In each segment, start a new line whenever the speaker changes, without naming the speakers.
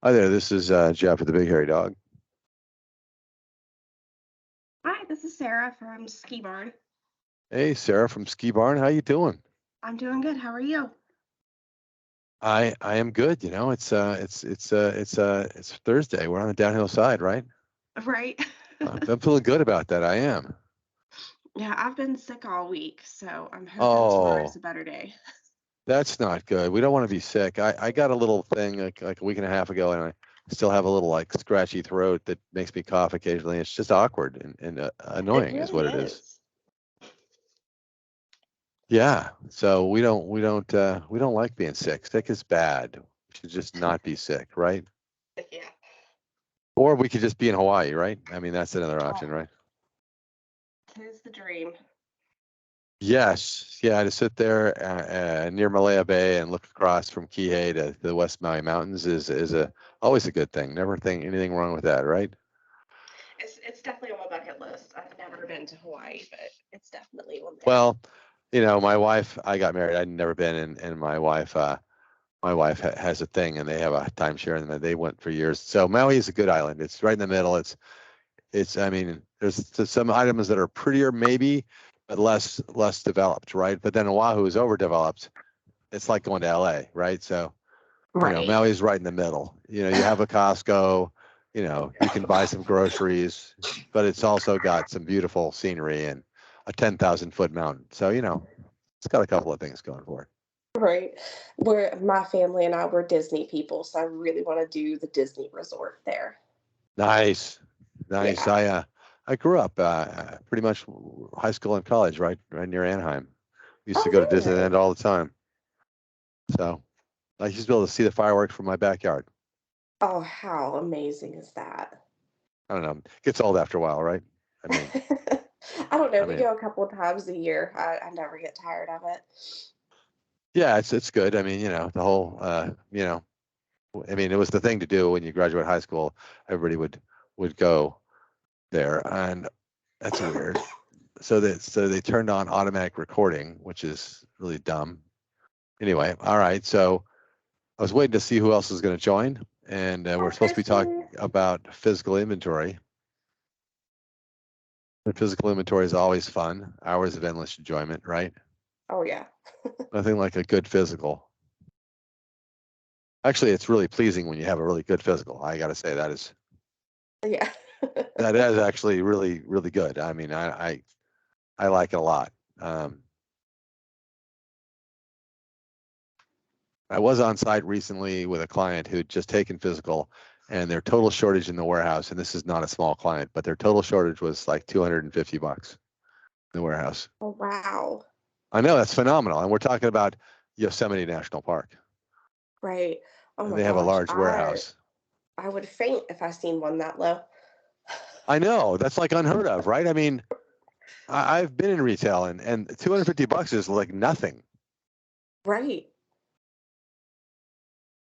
Hi there, this is Jeff with the Big Hairy Dog.
Hi, this is Sarah from Ski Barn.
Hey, Sarah from Ski Barn. How you doing?
I'm doing good. How are you?
I am good. It's Thursday. We're on the downhill side, right?
Right.
I'm feeling good about that. I am.
Yeah, I've been sick all week, so I'm hoping tomorrow's
Oh,
a better day.
that's not good. We don't want to be sick. I got a little thing like a week and a half ago, and I still have a little like scratchy throat that makes me cough occasionally. It's just awkward and
It
annoying, is
really
what it is.
is.
Yeah. So we don't like being sick. Sick is bad. We should just not be sick, right?
Yeah.
Or we could just be in Hawaii, right? I mean, that's another option,
Oh,
right?
tis the dream.
Yes. Yeah, to sit there near Malaya Bay and look across from Kihei to the West Maui Mountains is a always a good thing. Never think anything wrong with that, right?
It's definitely on my bucket list. I've never been to Hawaii, but it's definitely on there.
Well, my wife, I got married. I'd never been, and my wife has a thing, and they have a timeshare, and they went for years. So Maui is a good island. It's right in the middle. I mean, there's some items that are prettier maybe, but less developed, right? But then Oahu is overdeveloped. It's like going to LA, right? So,
Right.
Maui's right in the middle. You have a Costco, you can buy some groceries, but it's also got some beautiful scenery and a 10,000-foot mountain. So, it's got a couple of things going for it.
Right. My family and I were Disney people, so I really want to do the Disney resort there.
Nice. Nice.
Yeah.
I grew up pretty much high school and college right near Anaheim. Used to
Oh,
go to
very
Disneyland
nice.
all the time. So I used to be able to see the fireworks from my backyard.
Oh, how amazing is that?
I don't know. It gets old after a while, right? I mean,
I don't know.
I
We
mean,
go a couple of times a year. I never get tired of it.
yeah, it's good. I mean, the whole, I mean, it was the thing to do when you graduate high school. Everybody would go there, and that's weird. So they turned on automatic recording, which is really dumb. Anyway, all right. So I was waiting to see who else is going to join, and we're
Hi,
supposed to be
Kristen.
talking about physical inventory. The physical inventory is always fun, hours of endless enjoyment, right?
Oh, yeah.
Nothing like a good physical. Actually, it's really pleasing when you have a really good physical. I got to say
Yeah.
that is actually really really good. I mean, I like it a lot. Um, I was on site recently with a client who'd just taken physical, and their total shortage in the warehouse, and this is not a small client, but their total shortage was like $250 in the warehouse.
Oh, wow.
I know that's phenomenal, and we're talking about Yosemite National Park,
Right. Oh,
and
my
they have a
gosh.
large
I
warehouse.
I would faint if I seen one that low.
I know that's like unheard of, right? I mean, I've been in retail, and $250 is like nothing.
Right.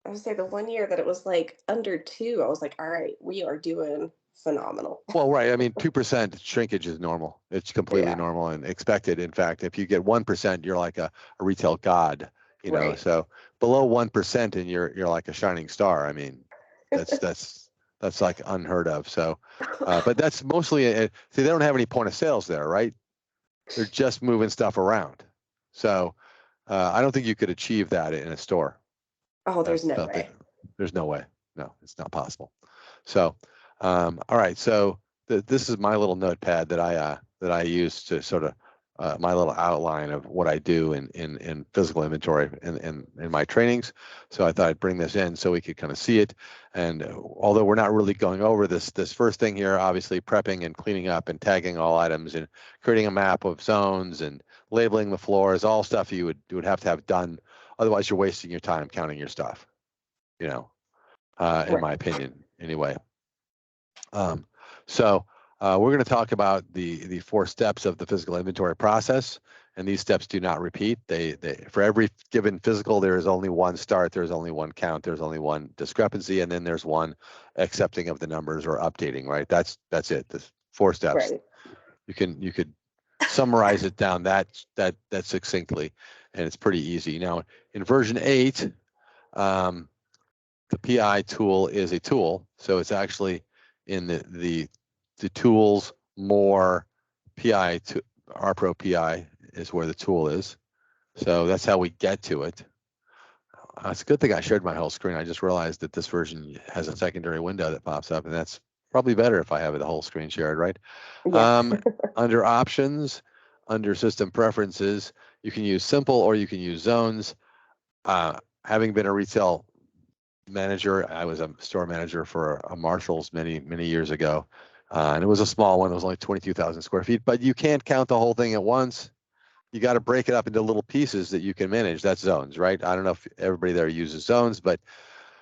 I would say the one year that it was like under two, I was like, all right, we are doing phenomenal.
Well, right. I mean, 2% shrinkage is normal. It's completely
Yeah.
normal and expected. In fact, if you get 1%, you're like a retail god.
Right.
So below 1% and you're like a shining star. I mean, that's that's that's like unheard of. So, but that's mostly see, they don't have any point of sales there, right? They're just moving stuff around. So I don't think you could achieve that in a store.
Oh,
I
there's no
don't think
way.
there's no way. No, it's not possible. So, all right. So this is my little notepad that I use to sort of my little outline of what I do in physical inventory in my trainings. So I thought I'd bring this in so we could kind of see it. And although we're not really going over this first thing here, obviously prepping and cleaning up and tagging all items and creating a map of zones and labeling the floors, all stuff you would have to have done. Otherwise, you're wasting your time counting your stuff. You know, in my
Right.
opinion, anyway. Um, so we're going to talk about the four steps of the physical inventory process, and these steps do not repeat. They for every given physical, there is only one start, there's only one count, there's only one discrepancy, and then there's one accepting of the numbers or updating. Right? That's it. The four steps.
Right.
You could summarize it down that succinctly, and it's pretty easy. Now in version 8. Um, the PI tool is a tool, so it's actually in the tools more PI to RPro PI is where the tool is. So that's how we get to it. It's a good thing I shared my whole screen. I just realized that this version has a secondary window that pops up, and that's probably better if I have the whole screen shared, right?
Yeah.
Under options, under system preferences, you can use simple or you can use zones. Having been a retail manager, I was a store manager for a Marshalls many years ago, and it was a small one. It was only 22,000 square feet, but you can't count the whole thing at once. You got to break it up into little pieces that you can manage. That's zones, right? I don't know if everybody there uses zones, but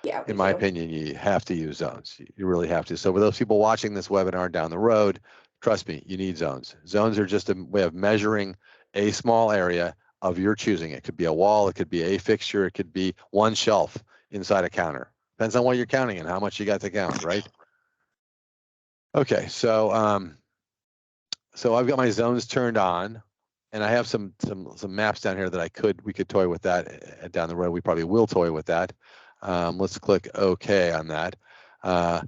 Yeah, we
in my
do.
opinion, you have to use zones. You really have to. So for those people watching this webinar down the road, trust me, you need zones. Zones are just a way of measuring a small area of your choosing. It could be a wall, it could be a fixture, it could be one shelf inside a counter. Depends on what you're counting and how much you got to count, right? Okay, so so I've got my zones turned on, and I have some maps down here that we could toy with that down the road. We probably will toy with that. Let's click OK on that.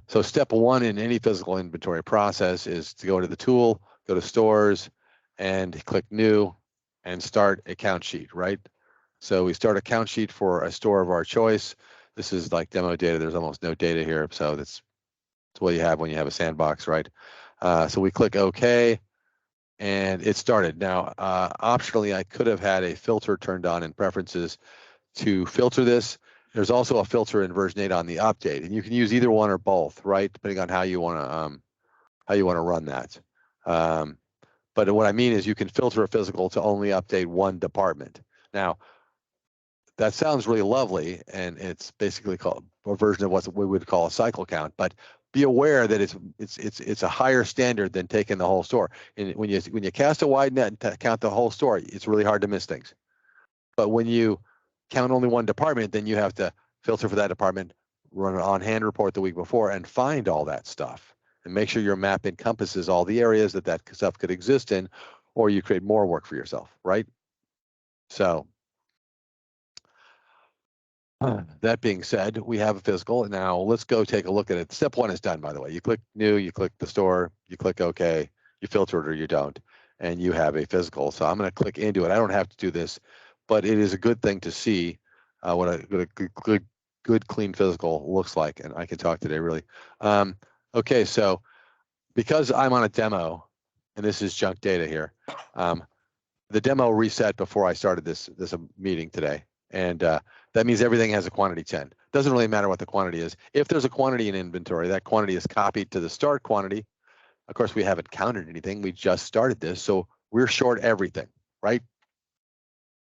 So step one in any physical inventory process is to go to the tool, go to stores, and click new, and start a count sheet, right? So we start a count sheet for a store of our choice. This is like demo data. There's almost no data here, so that's what you have when you have a sandbox, right? So we click OK, and it started. Now, optionally, I could have had a filter turned on in preferences to filter this. There's also a filter in version 8 on the update, and you can use either one or both, right? Depending on how you want to run that. But what I mean is you can filter a physical to only update one department. Now, that sounds really lovely, and it's basically called a version of what we would call a cycle count. But be aware that it's a higher standard than taking the whole store. And when you cast a wide net and count the whole store, it's really hard to miss things. But when you count only one department, then you have to filter for that department, run an on-hand report the week before, and find all that stuff, and make sure your map encompasses all the areas that stuff could exist in, or you create more work for yourself, right? So that being said, we have a physical. Now let's go take a look at it. Step one is done, by the way. You click new, you click the store, you click OK, you filter it or you don't, and you have a physical. So I'm going to click into it. I don't have to do this, but it is a good thing to see what a good clean physical looks like. And I can talk today really. Okay, so because I'm on a demo, and this is junk data here, the demo reset before I started this meeting today, and that means everything has a quantity 10. Doesn't really matter what the quantity is. If there's a quantity in inventory, that quantity is copied to the start quantity. Of course, we haven't counted anything. We just started this, so we're short everything, right?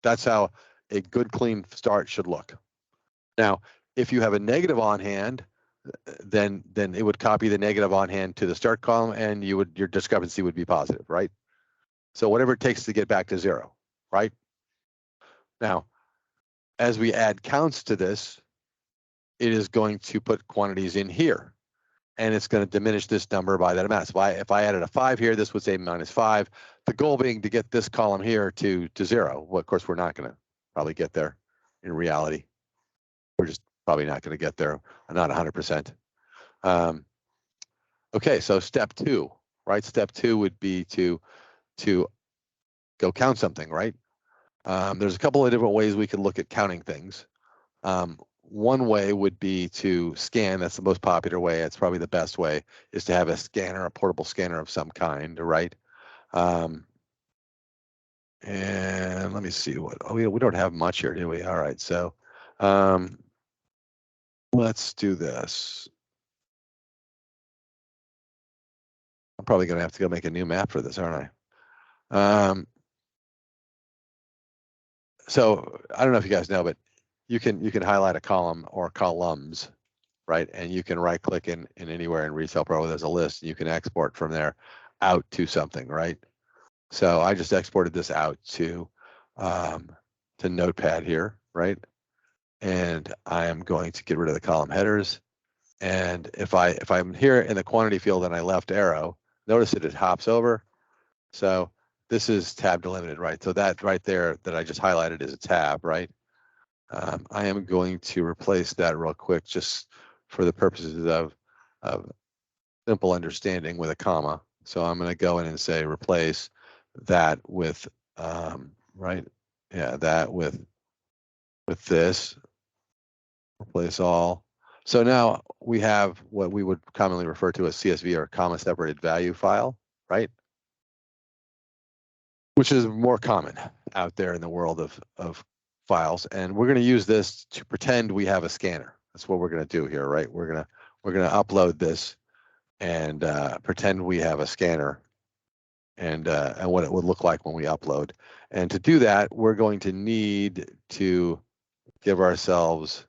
That's how a good clean start should look. Now, if you have a negative on hand, then it would copy the negative on hand to the start column, and your discrepancy would be positive, right? So whatever it takes to get back to 0, right? Now, as we add counts to this, it is going to put quantities in here, and it's going to diminish this number by that amount. So if I added a 5 here, this would say -5. The goal being to get this column here to 0. Well, of course, we're not going to probably get there in reality. We're just probably not going to get there, not 100%. Okay, so step 2, right? Step 2 would be to go count something, right? There's a couple of different ways we can look at counting things. One way would be to scan. That's the most popular way. It's probably the best way, is to have a scanner, a portable scanner of some kind, right? And let me see we don't have much here, do we? All right, so let's do this. I'm probably going to have to go make a new map for this, aren't I? So I don't know if you guys know, but you can highlight a column or columns, right? And you can right click in anywhere in Retail Pro. There's a list, and you can export from there out to something, right? So I just exported this out to Notepad here, right? And I am going to get rid of the column headers. And if I'm here in the quantity field and I left arrow, notice that it hops over. So this is tab delimited, right? So that right there that I just highlighted is a tab, right? I am going to replace that real quick just for the purposes of simple understanding with a comma. So I'm going to go in and say replace that with, right, yeah, that with this, replace all. So now we have what we would commonly refer to as CSV or comma separated value file, right? Which is more common out there in the world of files. And we're going to use this to pretend we have a scanner. That's what we're going to do here, right? We're going to upload this and pretend we have a scanner and what it would look like when we upload. And to do that, we're going to need to give ourselves,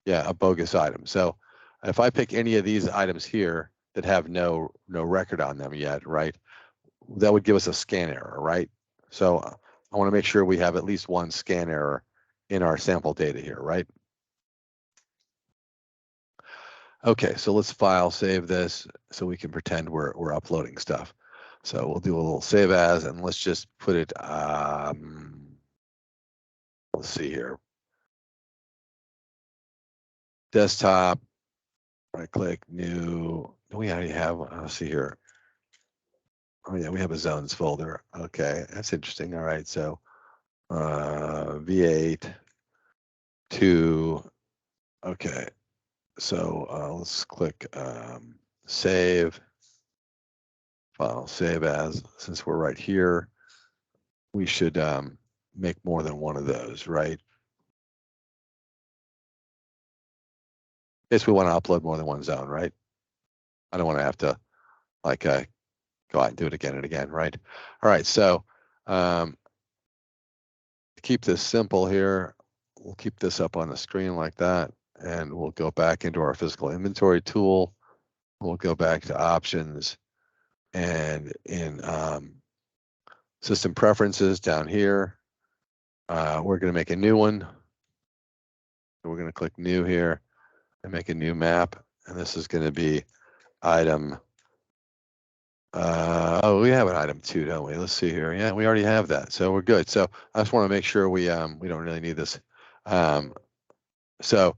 yeah, a bogus item. So if I pick any of these items here that have no record on them yet, right, that would give us a scan error, right? So I want to make sure we have at least one scan error in our sample data here, right? Okay, so let's file save this so we can pretend we're uploading stuff. So we'll do a little save as, and let's just put it, let's see here. Desktop, right click, new, we already have, let's see here. Oh yeah, we have a zones folder. Okay, that's interesting. All right, so V8 to, okay, so let's click save, file, save as. Since we're right here, we should make more than one of those, right? Yes, we want to upload more than one zone, right? I don't want to have to like go out and do it again and again, right? All right, so to keep this simple here, we'll keep this up on the screen like that, and we'll go back into our physical inventory tool. We'll go back to options, and in system preferences down here, we're going to make a new one. So we're going to click new here and make a new map, and this is going to be item. Oh, we have an item 2, don't we? Let's see here. Yeah, we already have that, so we're good. So I just want to make sure we don't really need this. So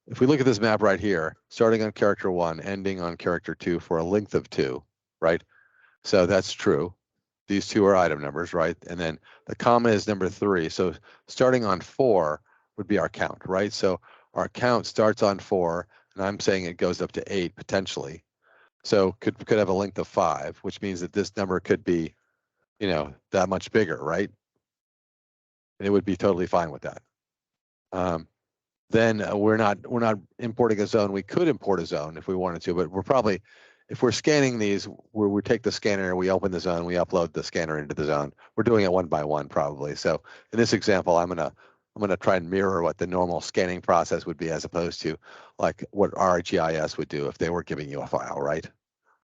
if we look at this map right here, starting on character 1, ending on character 2 for a length of 2, right? So that's true. These two are item numbers, right? And then the comma is number 3. So starting on 4 would be our count, right? So our count starts on 4, and I'm saying it goes up to 8 potentially. So could have a length of 5, which means that this number could be, that much bigger, right? And it would be totally fine with that. Then we're not importing a zone. We could import a zone if we wanted to, but we're probably, if we're scanning these, we take the scanner, we open the zone, we upload the scanner into the zone. We're doing it one by one probably. So in this example, I'm gonna try and mirror what the normal scanning process would be, as opposed to like what ArcGIS would do if they were giving you a file, right?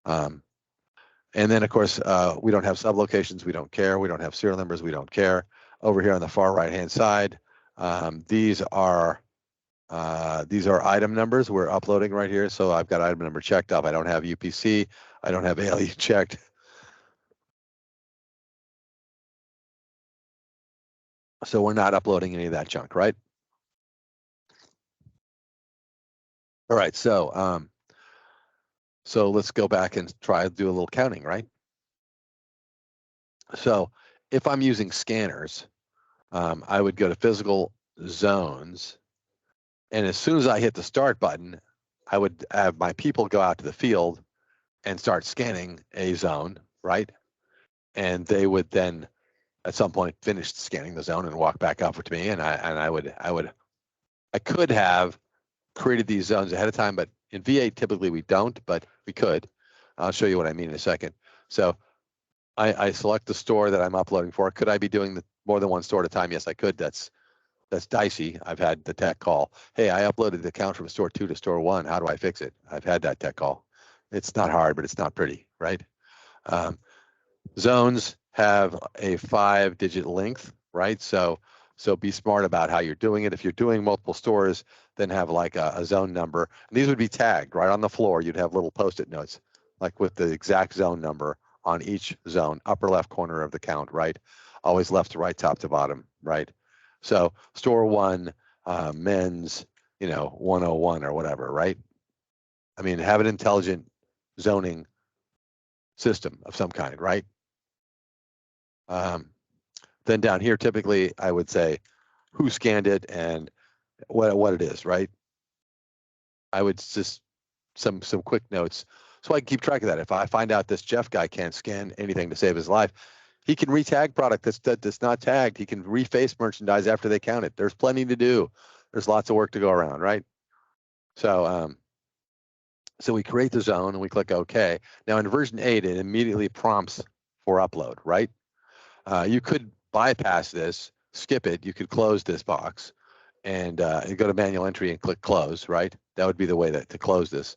And then of course, we don't have sublocations, we don't care. We don't have serial numbers, we don't care. Over here on the far right-hand side, these are item numbers we're uploading right here. So I've got item number checked up. I don't have UPC. I don't have ALU checked. So we're not uploading any of that junk, right? All right, so let's go back and try to do a little counting, right? So if I'm using scanners, I would go to physical zones, and as soon as I hit the start button, I would have my people go out to the field and start scanning a zone, right? And they would then at some point finish scanning the zone and walk back up to me, and I could have created these zones ahead of time, but in V8 typically we don't, but we could. I'll show you what I mean in a second. So I select the store that I'm uploading for. Could I be doing more than one store at a time? Yes, I could. That's dicey. I've had the tech call, hey, I uploaded the count from store 2 to store 1. How do I fix it? I've had that tech call. It's not hard, but it's not pretty, right? Zones have a 5-digit length, right? So be smart about how you're doing it. If you're doing multiple stores, then have like a zone number. And these would be tagged right on the floor. You'd have little Post-it notes, like with the exact zone number on each zone, upper left corner of the count, right? Always left to right, top to bottom, right? So store one, men's, 101 or whatever, right? I mean, have an intelligent zoning system of some kind, right? Then down here, typically, I would say who scanned it and what it is, right? I would just some quick notes so I can keep track of that. If I find out this Jeff guy can't scan anything to save his life, he can retag product that's not tagged. He can reface merchandise after they count it. There's plenty to do. There's lots of work to go around, right? So so we create the zone and we click OK. Now in version 8, it immediately prompts for upload, right? You could bypass this, skip it. You could close this box and go to manual entry and click close, right? That would be the way to close this.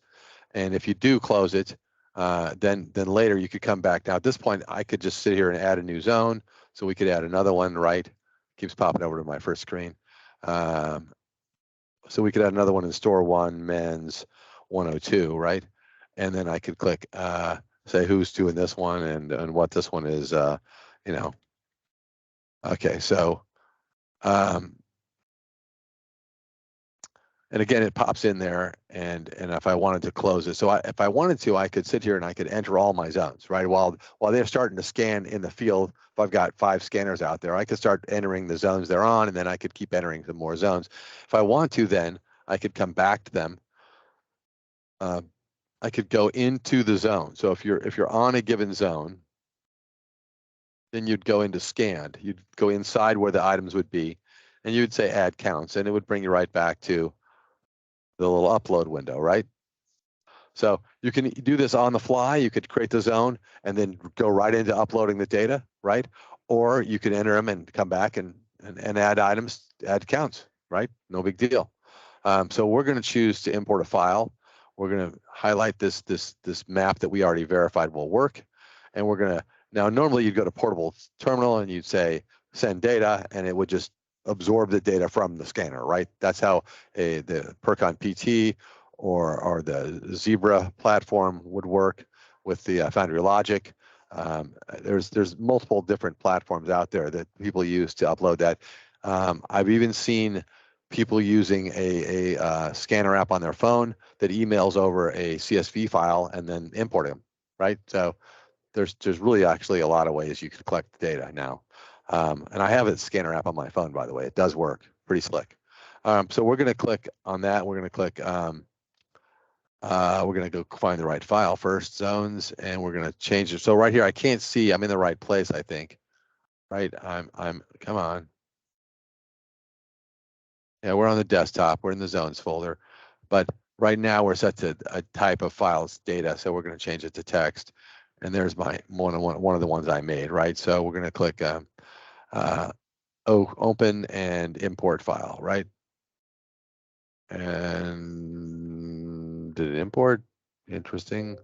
And if you do close it, then later you could come back. Now at this point, I could just sit here and add a new zone. So we could add another one, right? Keeps popping over to my first screen. So we could add another one in store one, men's 102, right? And then I could click, say who's doing this one and what this one is, Okay, so, and again, it pops in there, and if I wanted to close it, so if I wanted to, I could sit here and I could enter all my zones, right? While they're starting to scan in the field, if I've got 5 scanners out there, I could start entering the zones they're on, and then I could keep entering some more zones. If I want to, then I could come back to them. I could go into the zone. So if you're on a given zone, then you'd go into scanned. You'd go inside where the items would be, and you'd say add counts, and it would bring you right back to the little upload window, right? So you can do this on the fly. You could create the zone and then go right into uploading the data, right? Or you can enter them and come back and add items, add counts, right? No big deal. So we're going to choose to import a file. We're going to highlight this map that we already verified will work, and we're going to now normally you'd go to portable terminal and you'd say send data, and it would just absorb the data from the scanner, right? That's how the Percon PT or the Zebra platform would work with the Foundry Logic. There's multiple different platforms out there that people use to upload that. I've even seen people using a scanner app on their phone that emails over a CSV file and then importing them, right? So there's really actually a lot of ways you can collect the data now. And I have a scanner app on my phone, by the way. It does work, pretty slick. So we're going to click on that. We're going to click, we're going to go find the right file first, zones, and we're going to change it. So right here, I can't see, I'm in the right place, I think, right? Come on. Yeah, we're on the desktop. We're in the zones folder, but right now we're set to a type of files data. So we're going to change it to text. And there's my one of the ones I made, right? So we're going to click open and import file, right? And did it import? Interesting.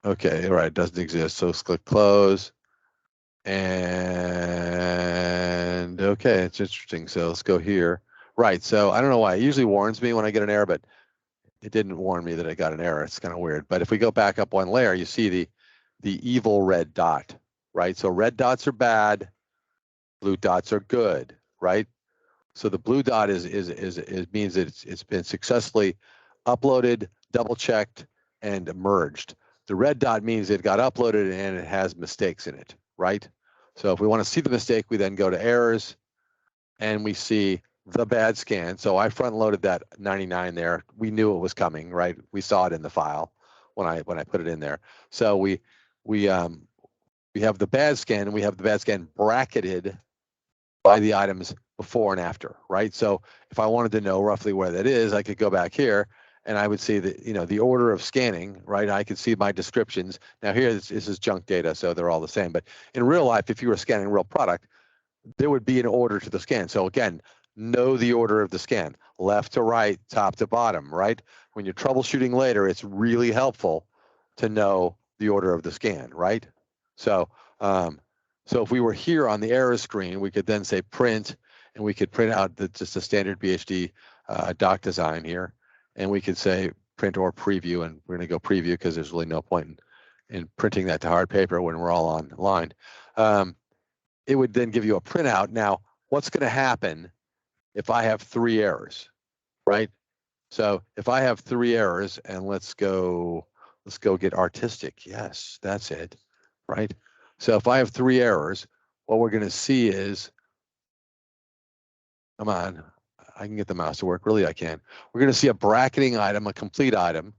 Okay, all right, it doesn't exist. So let's click close. And okay, it's interesting. So let's go here. Right, so I don't know why. It usually warns me when I get an error, but it didn't warn me that I got an error. It's kind of weird. But if we go back up one layer, you see the evil red dot, right? So red dots are bad, blue dots are good, right? So the blue dot is means that it's been successfully uploaded, double checked, and merged. The red dot means it got uploaded and it has mistakes in it, right? So if we want to see the mistake, we then go to errors and we see the bad scan. So I front loaded that 99 there. We knew it was coming, right? We saw it in the file when I put it in there. So we have the bad scan, and we have the bad scan bracketed by the items before and after, right? So if I wanted to know roughly where that is, I could go back here and I would see the order of scanning, right? I could see my descriptions. Now here, this is junk data, so they're all the same. But in real life, if you were scanning real product, there would be an order to the scan. So again, know the order of the scan, left to right, top to bottom, right? When you're troubleshooting later, it's really helpful to know the order of the scan, right? So, so if we were here on the error screen, we could then say print, and we could print out just a standard BHD doc design here, and we could say print or preview, and we're going to go preview because there's really no point in printing that to hard paper when we're all online. It would then give you a printout. Now, what's going to happen if I have 3 errors, right? So if I have 3 errors, and let's go get artistic. Yes, that's it, right? So if I have 3 errors, what we're going to see is, come on, I can get the mouse to work. Really, I can. We're going to see a bracketing item, a complete item,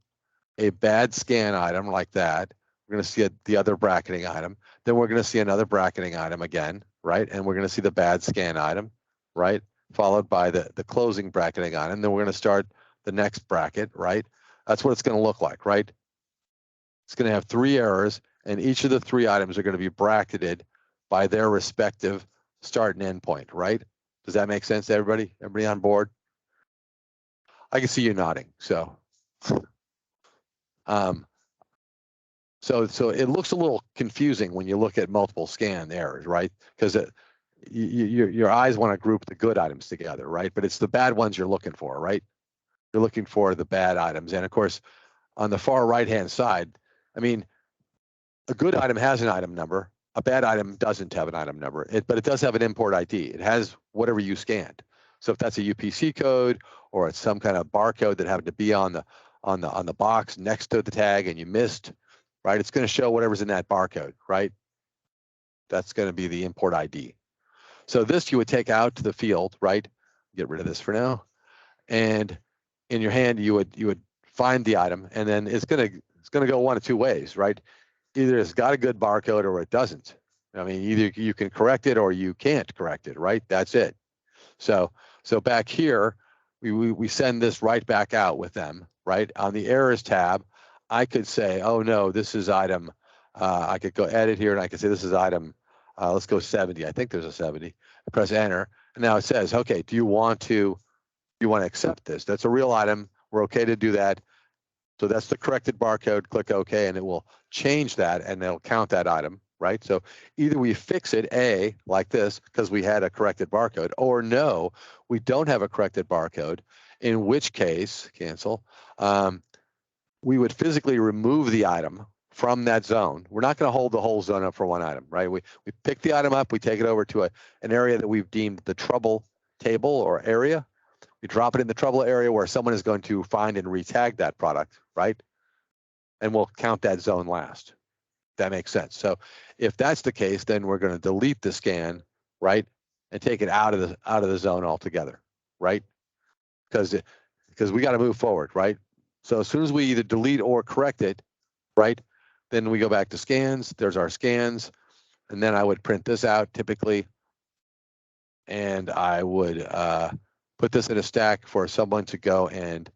a bad scan item like that. We're going to see the other bracketing item. Then we're going to see another bracketing item again, right? And we're going to see the bad scan item, right? Followed by the closing bracketing item. Then we're going to start the next bracket, right? That's what it's going to look like, right? It's going to have 3 errors, and each of the 3 items are going to be bracketed by their respective start and end point, right? Does that make sense to everybody? Everybody on board? I can see you nodding. So, um, so it looks a little confusing when you look at multiple scan errors, right? Because your eyes want to group the good items together, right? But it's the bad ones you're looking for, right? You're looking for the bad items, and of course, on the far right-hand side, I mean, a good item has an item number. A bad item doesn't have an item number, but it does have an import ID. It has whatever you scanned. So if that's a UPC code or it's some kind of barcode that happened to be on the box next to the tag and you missed, right? It's going to show whatever's in that barcode, right? That's going to be the import ID. So this you would take out to the field, right? Get rid of this for now. And in your hand, you would find the item, and then it's going to go one of 2 ways, right? Either it's got a good barcode or it doesn't. I mean, either you can correct it or you can't correct it, right? That's it. So back here, we send this right back out with them, right? On the errors tab, I could say, oh no, this is item, I could go edit here and I could say this is item, let's go 70. I think there's a 70. I press enter, and now it says, okay, do you want to accept this? That's a real item. We're okay to do that. So that's the corrected barcode. Click OK, and it will change that, and it'll count that item, right? So either we fix it, A, like this, because we had a corrected barcode, or no, we don't have a corrected barcode, in which case, cancel, we would physically remove the item from that zone. We're not going to hold the whole zone up for one item, right? We pick the item up, we take it over to an area that we've deemed the trouble table or area. We drop it in the trouble area where someone is going to find and retag that product, right? And we'll count that zone last. That makes sense. So if that's the case, then we're going to delete the scan, right? And take it out of the zone altogether, right? Because we got to move forward, right? So as soon as we either delete or correct it, right? Then we go back to scans. There's our scans. And then I would print this out typically. And I would put this in a stack for someone to go and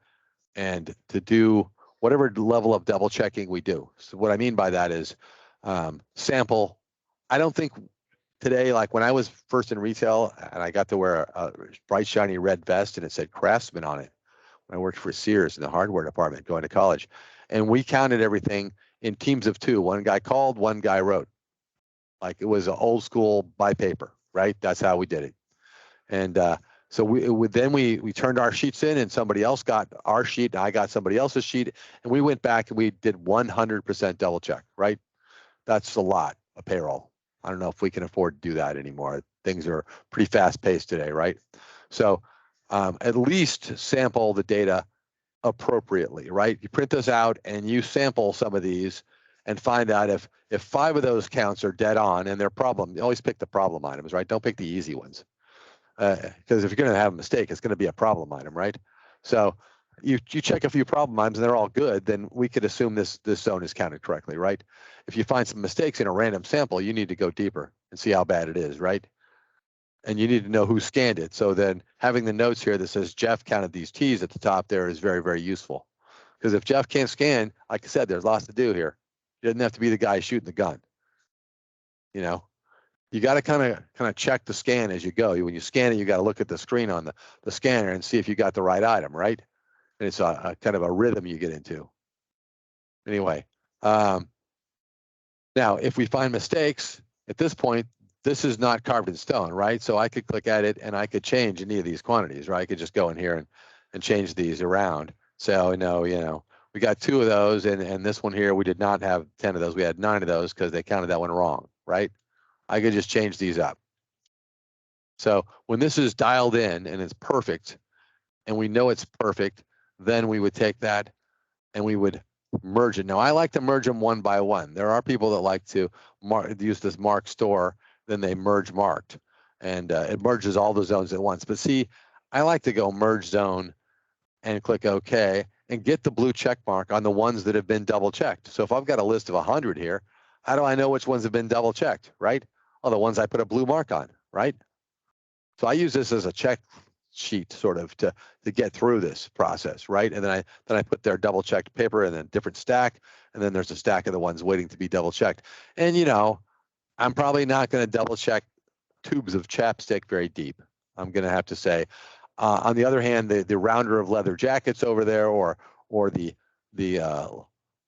to do whatever level of double checking we do. So what I mean by that is sample. I don't think today, like when I was first in retail and I got to wear a bright shiny red vest and it said Craftsman on it when I worked for Sears in the hardware department going to college, and we counted everything in teams of 2. One guy called, one guy wrote. Like it was an old school by paper, right? That's how we did it. And so we turned our sheets in, and somebody else got our sheet, and I got somebody else's sheet, and we went back and we did 100% double check, right? That's a lot of payroll. I don't know if we can afford to do that anymore. Things are pretty fast paced today, right? So at least sample the data appropriately, right? You print this out and you sample some of these and find out if 5 of those counts are dead on and they're problem. You always pick the problem items, right? Don't pick the easy ones. Because if you're going to have a mistake, it's going to be a problem item, right? So you check a few problem items and they're all good, then we could assume this zone is counted correctly, right? If you find some mistakes in a random sample, you need to go deeper and see how bad it is, right? And you need to know who scanned it. So then having the notes here that says Jeff counted these T's at the top there is very, very useful. Because if Jeff can't scan, like I said, there's lots to do here. He doesn't have to be the guy shooting the gun. You know, you got to kind of check the scan as you go. When you scan it, you got to look at the screen on the scanner and see if you got the right item, right? And it's a kind of a rhythm you get into. Anyway, now if we find mistakes at this point, this is not carved in stone, right? So I could click at it and I could change any of these quantities, right? I could just go in here and change these around. So no, we got 2 of those, and this one here we did not have 10 of those. We had 9 of those because they counted that one wrong, right? I could just change these up. So when this is dialed in and it's perfect, and we know it's perfect, then we would take that and we would merge it. Now, I like to merge them one by one. There are people that like to use this mark store, then they merge marked, and it merges all the zones at once. But see, I like to go merge zone and click OK and get the blue check mark on the ones that have been double checked. So if I've got a list of 100 here, how do I know which ones have been double checked, right? Oh, the ones I put a blue mark on, right? So I use this as a check sheet sort of to get through this process, right? And then I put their double checked paper in a different stack, and then there's a stack of the ones waiting to be double checked. And I'm probably not going to double check tubes of chapstick very deep. I'm going to have to say, on the other hand, the rounder of leather jackets over there, or the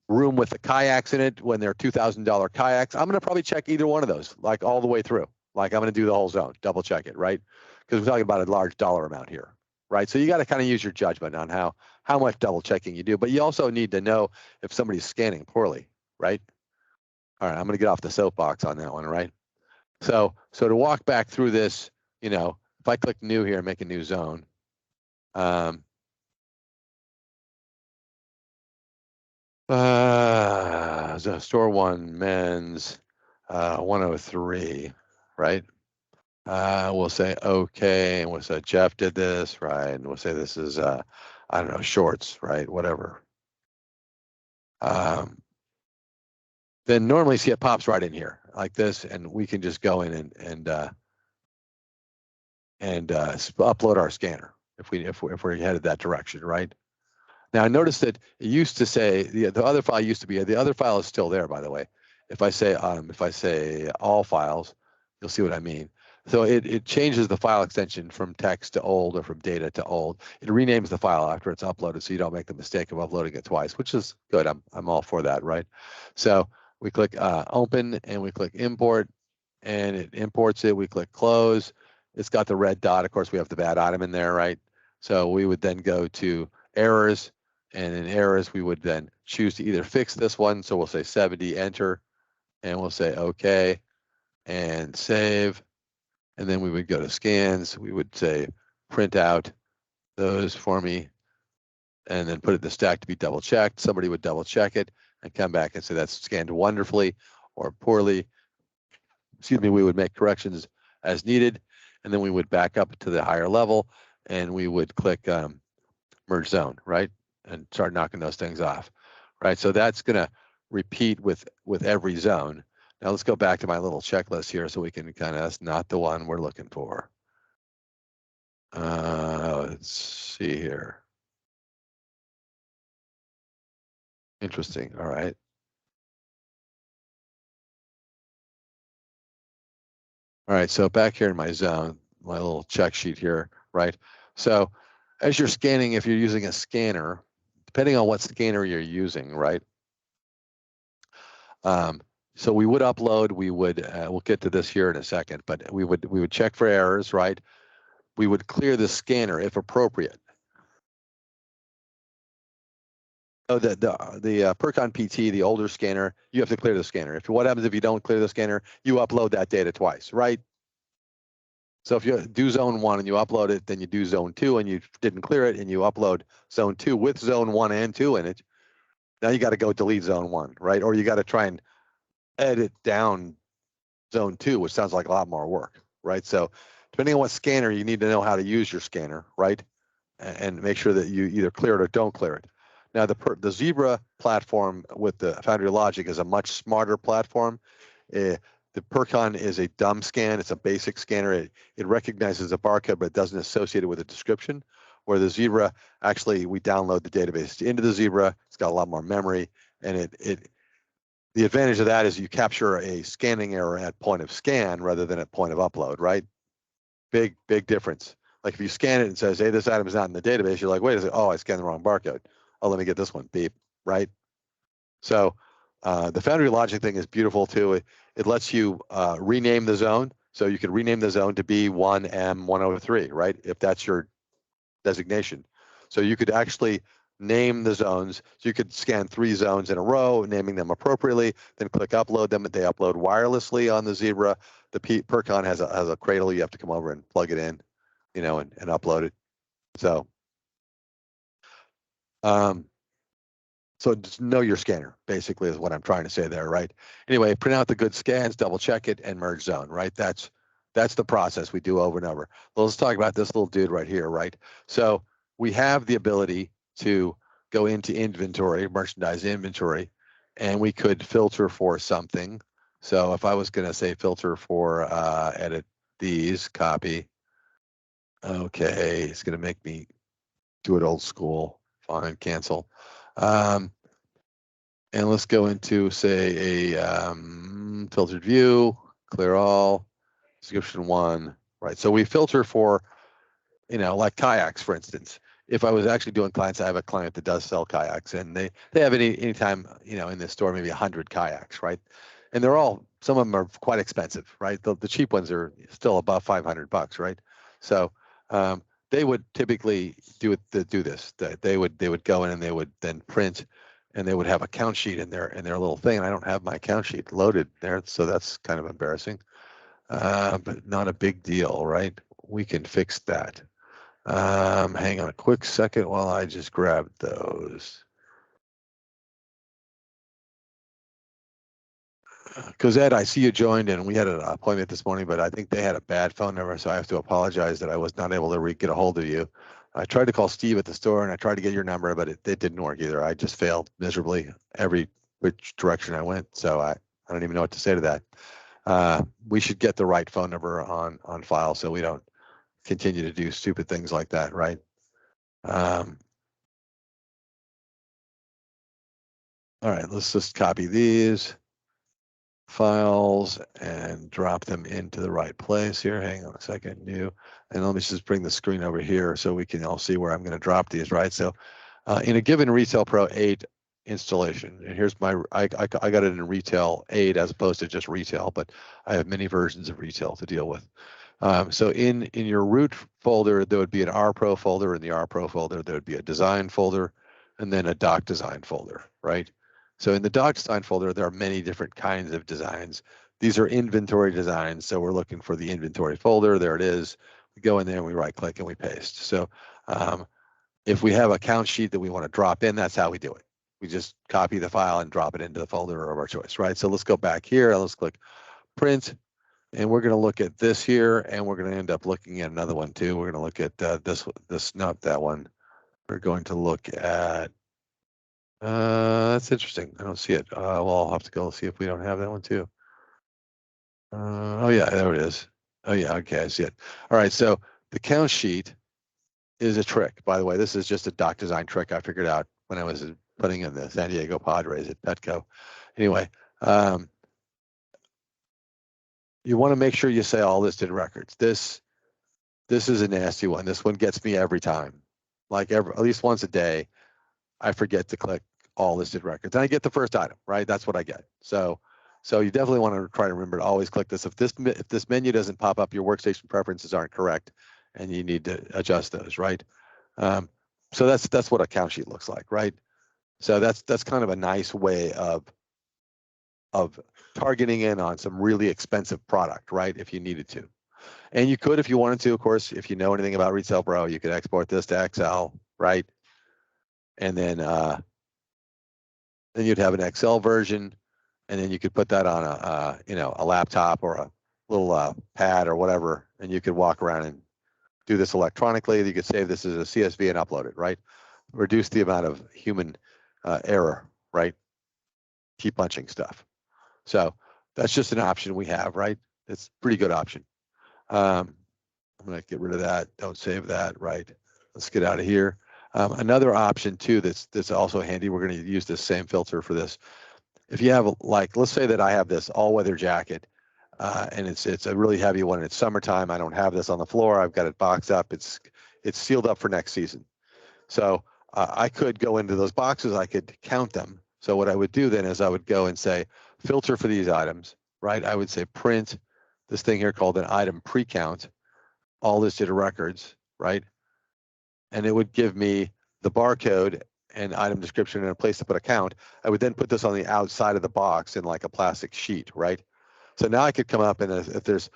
room with the kayaks in it when they're $2,000 kayaks, I'm going to probably check either one of those, like all the way through. Like I'm going to do the whole zone, double check it, right? Because we're talking about a large dollar amount here, right? So you got to kind of use your judgment on how much double checking you do, but you also need to know if somebody's scanning poorly, right? All right, I'm going to get off the soapbox on that one, right? So to walk back through this, if I click new here and make a new zone, so store one men's 103, right? We'll say okay, and we'll say Jeff did this, right? And we'll say this is I don't know, shorts, right? Whatever. Then normally see it pops right in here like this, and we can just go in and upload our scanner if we're headed that direction, right? Now notice that it used to say the other file used to be, the other file is still there, by the way. If I say all files, you'll see what I mean. So it changes the file extension from text to old or from data to old. It renames the file after it's uploaded, so you don't make the mistake of uploading it twice, which is good. I'm all for that, right? So we click open and we click import, and it imports it. We click close. It's got the red dot. Of course, we have the bad item in there, right? So we would then go to errors, and in errors we would then choose to either fix this one. So we'll say 70, enter, and we'll say okay, and save. And then we would go to scans. We would say print out those for me, and then put it in the stack to be double checked. Somebody would double check it and come back and say that's scanned wonderfully or poorly. Excuse me, we would make corrections as needed, and then we would back up to the higher level, and we would click merge zone, right, and start knocking those things off, right? So that's going to repeat with every zone. Now let's go back to my little checklist here so we can that's not the one we're looking for. Let's see here. Interesting. All right. All right, so back here in my zone, my little check sheet here, right? So as you're scanning, if you're using a scanner, depending on what scanner you're using, right? So we would upload, we'll get to this here in a second, but we would check for errors, right? We would clear the scanner if appropriate. So the Percon PT, the older scanner, you have to clear the scanner. What happens if you don't clear the scanner? You upload that data twice, right? So if you do zone 1 and you upload it, then you do zone 2 and you didn't clear it, and you upload zone 2 with zone 1 and 2 in it. Now you got to go delete zone 1, right? Or you got to try and edit down zone 2, which sounds like a lot more work, right? So depending on what scanner, you need to know how to use your scanner, right? And make sure that you either clear it or don't clear it. Now the Zebra platform with the Foundry Logic is a much smarter platform. The Percon is a dumb scan. It's a basic scanner. It recognizes a barcode, but it doesn't associate it with a description. Where the Zebra, actually, we download the database into the Zebra. It's got a lot more memory, and the advantage of that is you capture a scanning error at point of scan rather than at point of upload, right? Big difference. Like if you scan it and it says, hey, this item is not in the database, you're like, wait a second, oh, I scanned the wrong barcode. Oh, let me get this one, beep, right? So the Foundry Logic thing is beautiful too. It lets you rename the zone. So you can rename the zone to B1M103, right? If that's your designation. So you could actually name the zones. So you could scan 3 zones in a row, naming them appropriately, then click upload them. They upload wirelessly on the Zebra. The Percon has a cradle. You have to come over and plug it in, you know, and upload it. So, so just know your scanner, basically, is what I'm trying to say there, right? Anyway, print out the good scans, double check it, and merge zone, right? That's the process we do over and over. Well, let's talk about this little dude right here, right? So we have the ability to go into inventory, merchandise inventory, and we could filter for something. So if I was going to say filter for edit these, copy. Okay, it's going to make me do it old school. Fine, cancel. And let's go into, say, a filtered view, clear all, description 1, right? So we filter for, you know, like kayaks, for instance. If I was actually doing clients, I have a client that does sell kayaks, and they have anytime, you know, in this store, maybe 100 kayaks, right? And they're all, some of them are quite expensive, right? The cheap ones are still above $500, right? So they would typically do this. They would go in and they would then print, and they would have a count sheet in their little thing. And I don't have my count sheet loaded there, so that's kind of embarrassing. But not a big deal, right? We can fix that. Hang on a quick second while I just grab those. Because Ed, I see you joined, and we had an appointment this morning, but I think they had a bad phone number, so I have to apologize that I was not able to get a hold of you. I tried to call Steve at the store, and I tried to get your number, but it didn't work either. I just failed miserably every which direction I went, so I don't even know what to say to that. We should get the right phone number on file so we don't continue to do stupid things like that, right? All right, let's just copy these files and drop them into the right place here. Hang on a second, new. And let me just bring the screen over here so we can all see where I'm going to drop these, right? So in a given Retail Pro 8 installation, and here's my, I got it in Retail 8 as opposed to just Retail, but I have many versions of Retail to deal with. So in your root folder, there would be an RPro folder. In the RPro folder, there would be a design folder, and then a doc design folder, right? So in the doc design folder, there are many different kinds of designs. These are inventory designs. So we're looking for the inventory folder. There it is. We go in there and we right click and we paste. So if we have a count sheet that we want to drop in, that's how we do it. We just copy the file and drop it into the folder of our choice, right? So let's go back here. Let's click print. And we're going to look at this here, and we're going to end up looking at another one too. We're going to look at this, not that one. We're going to look at, that's interesting. I don't see it. Well, I'll have to go see if we don't have that one too. Oh yeah, there it is. Oh yeah, okay, I see it. All right, so the count sheet is a trick. By the way, this is just a doc design trick I figured out when I was putting in the San Diego Padres at Petco. Anyway, you want to make sure you say all listed records. This is a nasty one. This one gets me every time. Like at least once a day, I forget to click all listed records. And I get the first item, right? That's what I get. So you definitely want to try to remember to always click this. If this menu doesn't pop up, your workstation preferences aren't correct, and you need to adjust those, right? So that's what a count sheet looks like, right? So that's kind of a nice way of targeting in on some really expensive product, right? If you needed to. And you could, if you wanted to, of course, if you know anything about Retail Pro, you could export this to Excel, right? And then you'd have an Excel version, and then you could put that on a laptop or a little pad or whatever, and you could walk around and do this electronically. You could save this as a CSV and upload it, right? Reduce the amount of human error, right? Keep punching stuff. So that's just an option we have, right? It's a pretty good option. I'm going to get rid of that. Don't save that, right? Let's get out of here. Another option too that's also handy. We're going to use this same filter for this. If you have, like, let's say that I have this all-weather jacket, and it's a really heavy one. It's summertime. I don't have this on the floor. I've got it boxed up. It's sealed up for next season. So I could go into those boxes. I could count them. So what I would do then is I would go and say filter for these items, right? I would say print this thing here called an item pre-count, all listed records, right? And it would give me the barcode and item description and a place to put a count, I would then put this on the outside of the box in like a plastic sheet, right? So now I could come up and if there's,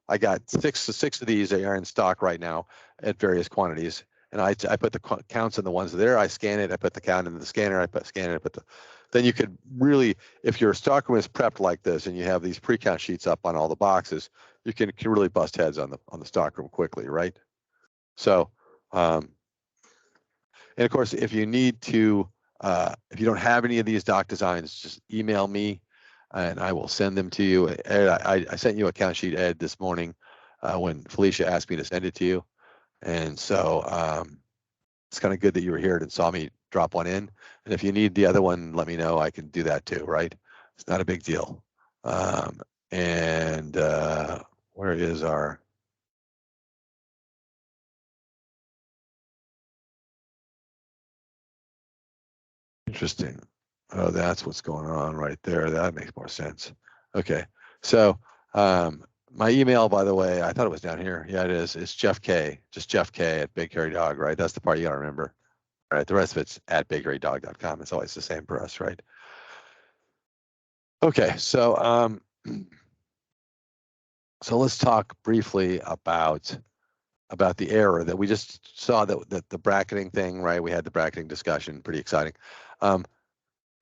I got six of these that are in stock right now at various quantities. And I put the counts in the ones there, I scan it, I put the count in the scanner, scan it, then you could really, if your stockroom is prepped like this and you have these pre-count sheets up on all the boxes, you can really bust heads on the stockroom quickly, right? So, and of course, if you need to, if you don't have any of these doc designs, just email me and I will send them to you. Ed, I sent you a count sheet, Ed, this morning when Felicia asked me to send it to you. And so it's kind of good that you were here and saw me drop one in. And if you need the other one, let me know. I can do that too, right? It's not a big deal. And where is our... Interesting. Oh, that's what's going on right there. That makes more sense. Okay. So my email, by the way, I thought it was down here. Yeah, it is. It's Jeff K, just Jeff K at Big Hairy Dog, right? That's the part you gotta remember. All right. The rest of it's at bighairydog.com. It's always the same for us, right? Okay. So so let's talk briefly about the error that we just saw, that the bracketing thing, right? We had the bracketing discussion, pretty exciting.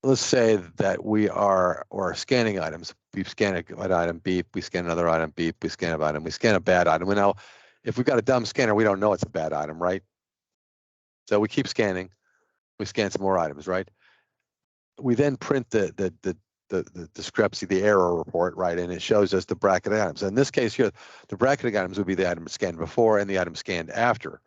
Let's say that we are scanning items. We scan an item, beep. We scan another item, beep. We scan an item. We scan a bad item. Well, now, if we've got a dumb scanner, we don't know it's a bad item, right? So we keep scanning. We scan some more items, right? We then print the discrepancy, the error report, right? And it shows us the bracketed items. In this case here, the bracketed items would be the item scanned before and the item scanned after.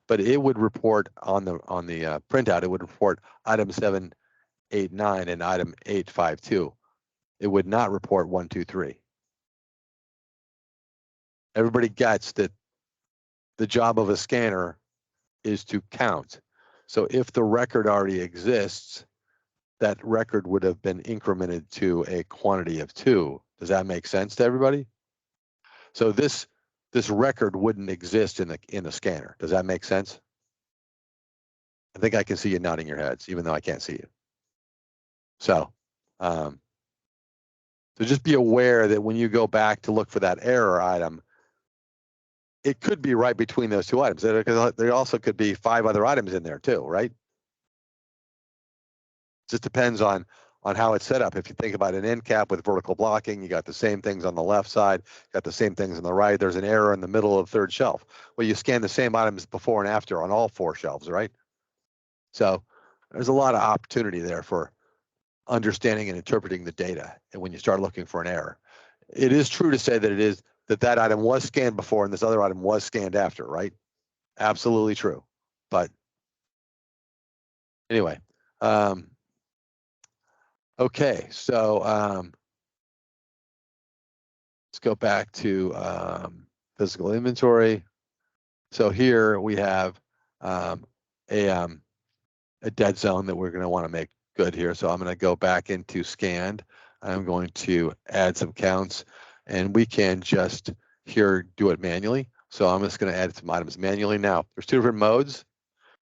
But it would report on the printout, it would report item 789 and item 852. It would not report 1, 2, 3. Everybody gets that the job of a scanner is to count. So if the record already exists, that record would have been incremented to a quantity of 2. Does that make sense to everybody? So this record wouldn't exist in the scanner. Does that make sense? I think I can see you nodding your heads, even though I can't see you. So, so just be aware that when you go back to look for that error item, it could be right between those two items. There also could be 5 other items in there too, right? Just depends on how it's set up. If you think about an end cap with vertical blocking, you got the same things on the left side, got the same things on the right. There's an error in the middle of the third shelf. Well, you scan the same items before and after on all 4 shelves, right? So there's a lot of opportunity there for understanding and interpreting the data. And when you start looking for an error, it is true to say that that item was scanned before and this other item was scanned after, right? Absolutely true. But anyway, okay, so let's go back to physical inventory. So here we have a dead zone that we're going to want to make good here. So I'm going to go back into scanned. I'm going to add some counts, and we can just here do it manually. So I'm just going to add some items manually. Now, there's 2 different modes.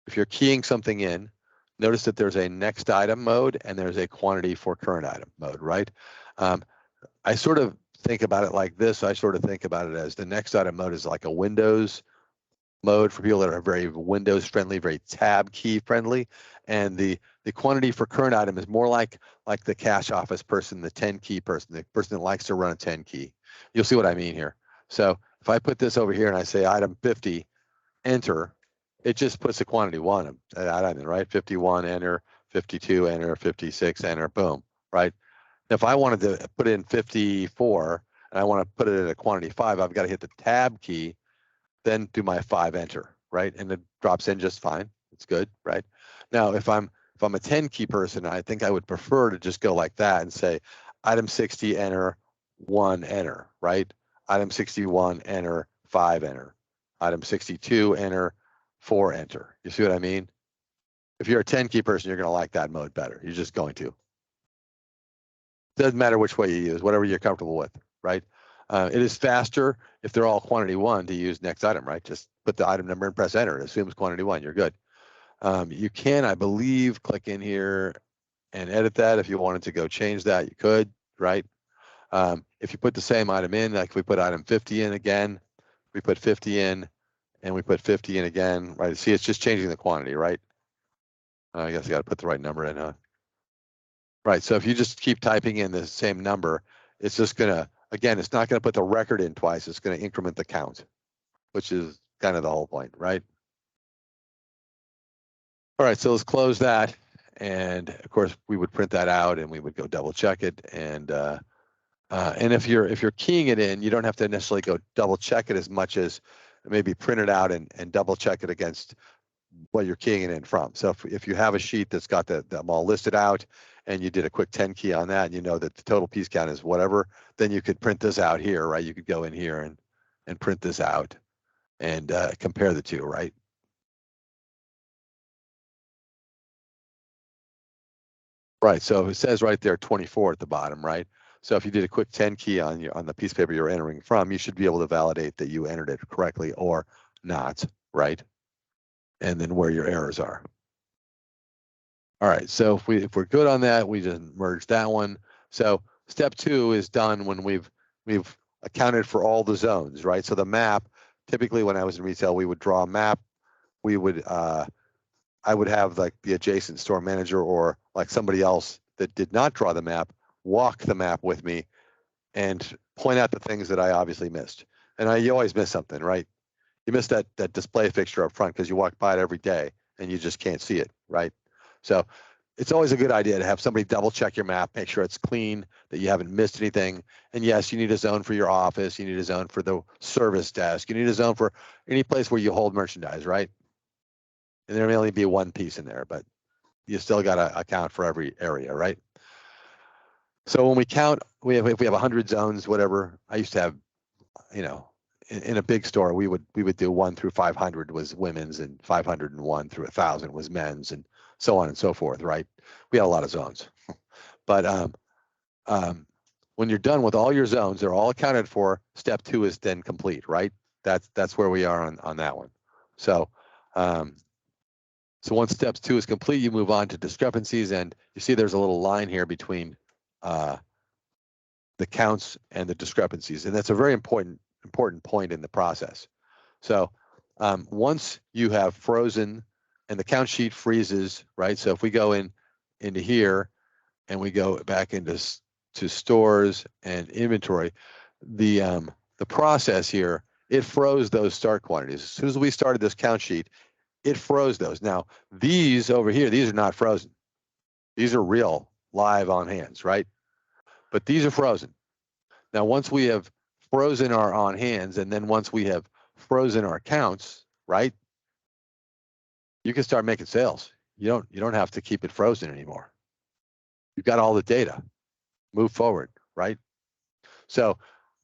If you're keying something in, notice that there's a next item mode and there's a quantity for current item mode, right? I sort of think about it like this. I sort of think about it as the next item mode is like a Windows mode for people that are very Windows friendly, very tab key friendly. And the quantity for current item is more like the cash office person, the 10 key person, the person that likes to run a 10 key. You'll see what I mean here. So if I put this over here and I say item 50, enter, it just puts the quantity 1 that item, right? 51, enter, 52, enter, 56, enter, boom, right? If I wanted to put in 54 and I want to put it at a quantity 5, I've got to hit the tab key, then do my 5 enter, right? And it drops in just fine. It's good, right? Now, if I'm a 10 key person, I think I would prefer to just go like that and say item 60, enter, 1, enter, right? Item 61, enter, 5, enter. Item 62, enter, 4, enter. You see what I mean? If you're a 10 key person, you're going to like that mode better. You're just going to. Doesn't matter which way you use, whatever you're comfortable with, right? It is faster if they're all quantity 1 to use next item, right? Just put the item number and press enter. It assumes quantity 1. You're good. You can, I believe, click in here and edit that. If you wanted to go change that, you could, right? If you put the same item in, like if we put item 50 in again, we put 50 in, and we put 50 in again, right? See, it's just changing the quantity, right? I guess I got to put the right number in, huh? Right, so if you just keep typing in the same number, it's just gonna, again, it's not gonna put the record in twice, it's gonna increment the count, which is kind of the whole point, right? All right, so let's close that. And of course, we would print that out and we would go double check it. And if you're keying it in, you don't have to necessarily go double check it as much as maybe print it out and double check it against what you're keying it in from. So if you have a sheet that's got them all listed out and you did a quick 10 key on that and you know that the total piece count is whatever, then you could print this out here, right? You could go in here and print this out and compare the two, right? Right, so it says right there 24 at the bottom, right? So if you did a quick 10 key on the piece of paper you're entering from, you should be able to validate that you entered it correctly or not, right? And then where your errors are. All right, so if we're good on that, we just merge that one. So step 2 is done when we've accounted for all the zones, right? So the map, typically when I was in retail, we would draw a map. We would I would have like the adjacent store manager or like somebody else that did not draw the map walk the map with me and point out the things that I obviously missed. And you always miss something, right? You miss that display fixture up front because you walk by it every day and you just can't see it, right? So it's always a good idea to have somebody double check your map, make sure it's clean, that you haven't missed anything. And yes, you need a zone for your office, you need a zone for the service desk, you need a zone for any place where you hold merchandise, right? And there may only be one piece in there, but you still got to account for every area, right? So when we count, if we have 100 zones, whatever. I used to have, in a big store, we would do 1 through 500 was women's, and 501 through 1,000 was men's, and so on and so forth, right? We had a lot of zones, but when you're done with all your zones, they're all accounted for. Step 2 is then complete, right? That's where we are on that one. So so once step 2 is complete, you move on to discrepancies, and you see there's a little line here between the counts and the discrepancies, and that's a very important point in the process. So once you have frozen and the count sheet freezes, right? So if we go into here and we go back into stores and inventory, the process here, it froze those start quantities. As soon as we started this count sheet, it froze those. Now, these over here, these are not frozen. These are real, live on hands, right? But these are frozen. Now, once we have frozen our on hands, and then once we have frozen our counts, right? You can start making sales. You don't have to keep it frozen anymore. You've got all the data. Move forward, right? So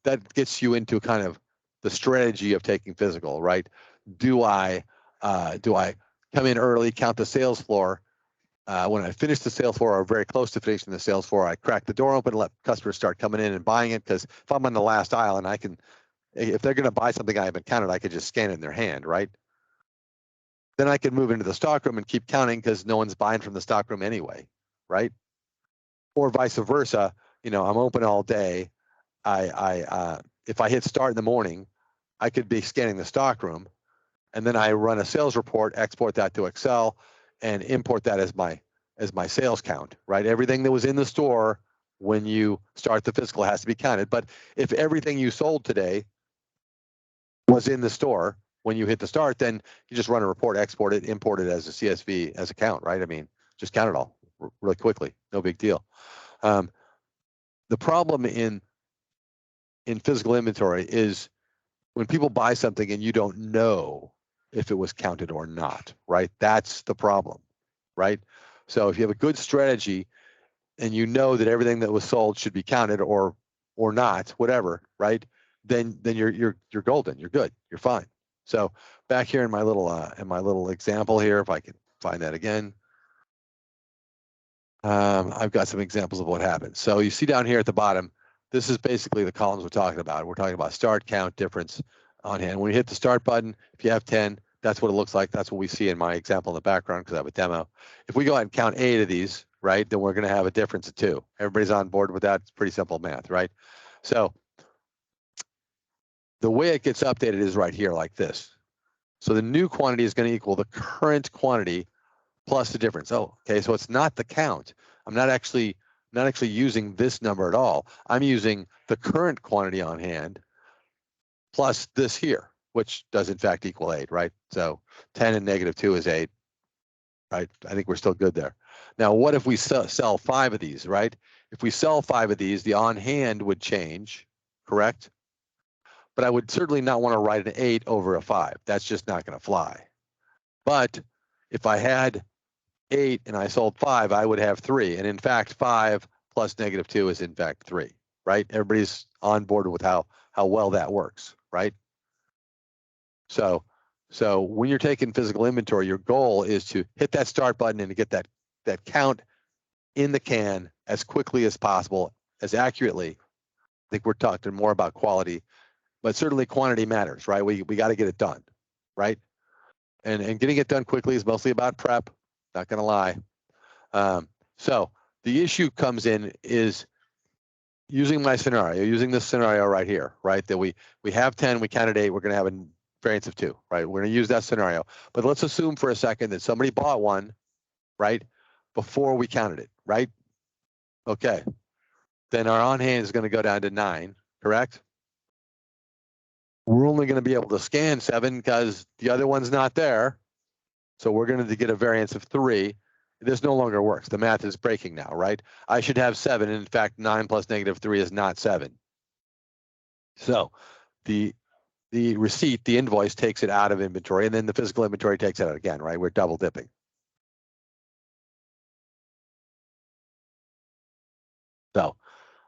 that gets you into kind of the strategy of taking physical, right? Do I come in early, count the sales floor? When I finish the sales floor or very close to finishing the sales floor, I crack the door open and let customers start coming in and buying it. Because if I'm on the last aisle and if they're going to buy something I haven't counted, I could just scan it in their hand, right? Then I can move into the stockroom and keep counting because no one's buying from the stockroom anyway, right? Or vice versa. I'm open all day. If I hit start in the morning, I could be scanning the stockroom, and then I run a sales report, export that to Excel, and import that as my sales count, right? Everything that was in the store when you start the fiscal has to be counted. But if everything you sold today was in the store when you hit the start, then you just run a report, export it, import it as a CSV as a count, right? I mean, just count it all really quickly, no big deal. The problem in physical inventory is when people buy something and you don't know if it was counted or not, right? That's the problem, right? So if you have a good strategy and you know that everything that was sold should be counted or not, whatever, right? Then you're golden, you're good, you're fine. So back here in my little example here, if I can find that again, I've got some examples of what happens. So you see down here at the bottom, this is basically the columns we're talking about. We're talking about start, count, difference on hand. When you hit the start button, if you have 10, That's what it looks like. That's what we see in my example in the background because I have a demo. If we go ahead and count 8 of these, right, then we're going to have a difference of 2. Everybody's on board with that. It's pretty simple math, right? So the way it gets updated is right here like this. So the new quantity is going to equal the current quantity plus the difference. Oh, okay, so it's not the count. I'm not actually using this number at all. I'm using the current quantity on hand plus this here, which does in fact equal 8, right? So 10 and -2 is 8, right? I think we're still good there. Now, what if we sell 5 of these, right? If we sell 5 of these, the on hand would change, correct? But I would certainly not want to write an 8 over a 5. That's just not going to fly. But if I had 8 and I sold 5, I would have 3. And in fact, 5 plus -2 is in fact 3, right? Everybody's on board with how well that works, right? So when you're taking physical inventory, your goal is to hit that start button and to get that count in the can as quickly as possible, as accurately. I think we're talking more about quality, but certainly quantity matters, right? We got to get it done, right? And getting it done quickly is mostly about prep. Not going to lie. So the issue comes in is using my scenario, using this scenario right here, right? That we have 10, we counted 8, we're going to have a variance of 2, right? We're going to use that scenario. But let's assume for a second that somebody bought one, right, before we counted it, right? Okay. Then our on hand is going to go down to 9, correct? We're only going to be able to scan 7 because the other one's not there. So we're going to get a variance of 3. This no longer works. The math is breaking now, right? I should have 7. And in fact, 9 plus -3 is not 7. So the receipt, the invoice takes it out of inventory, and then the physical inventory takes it out again, right? We're double dipping. So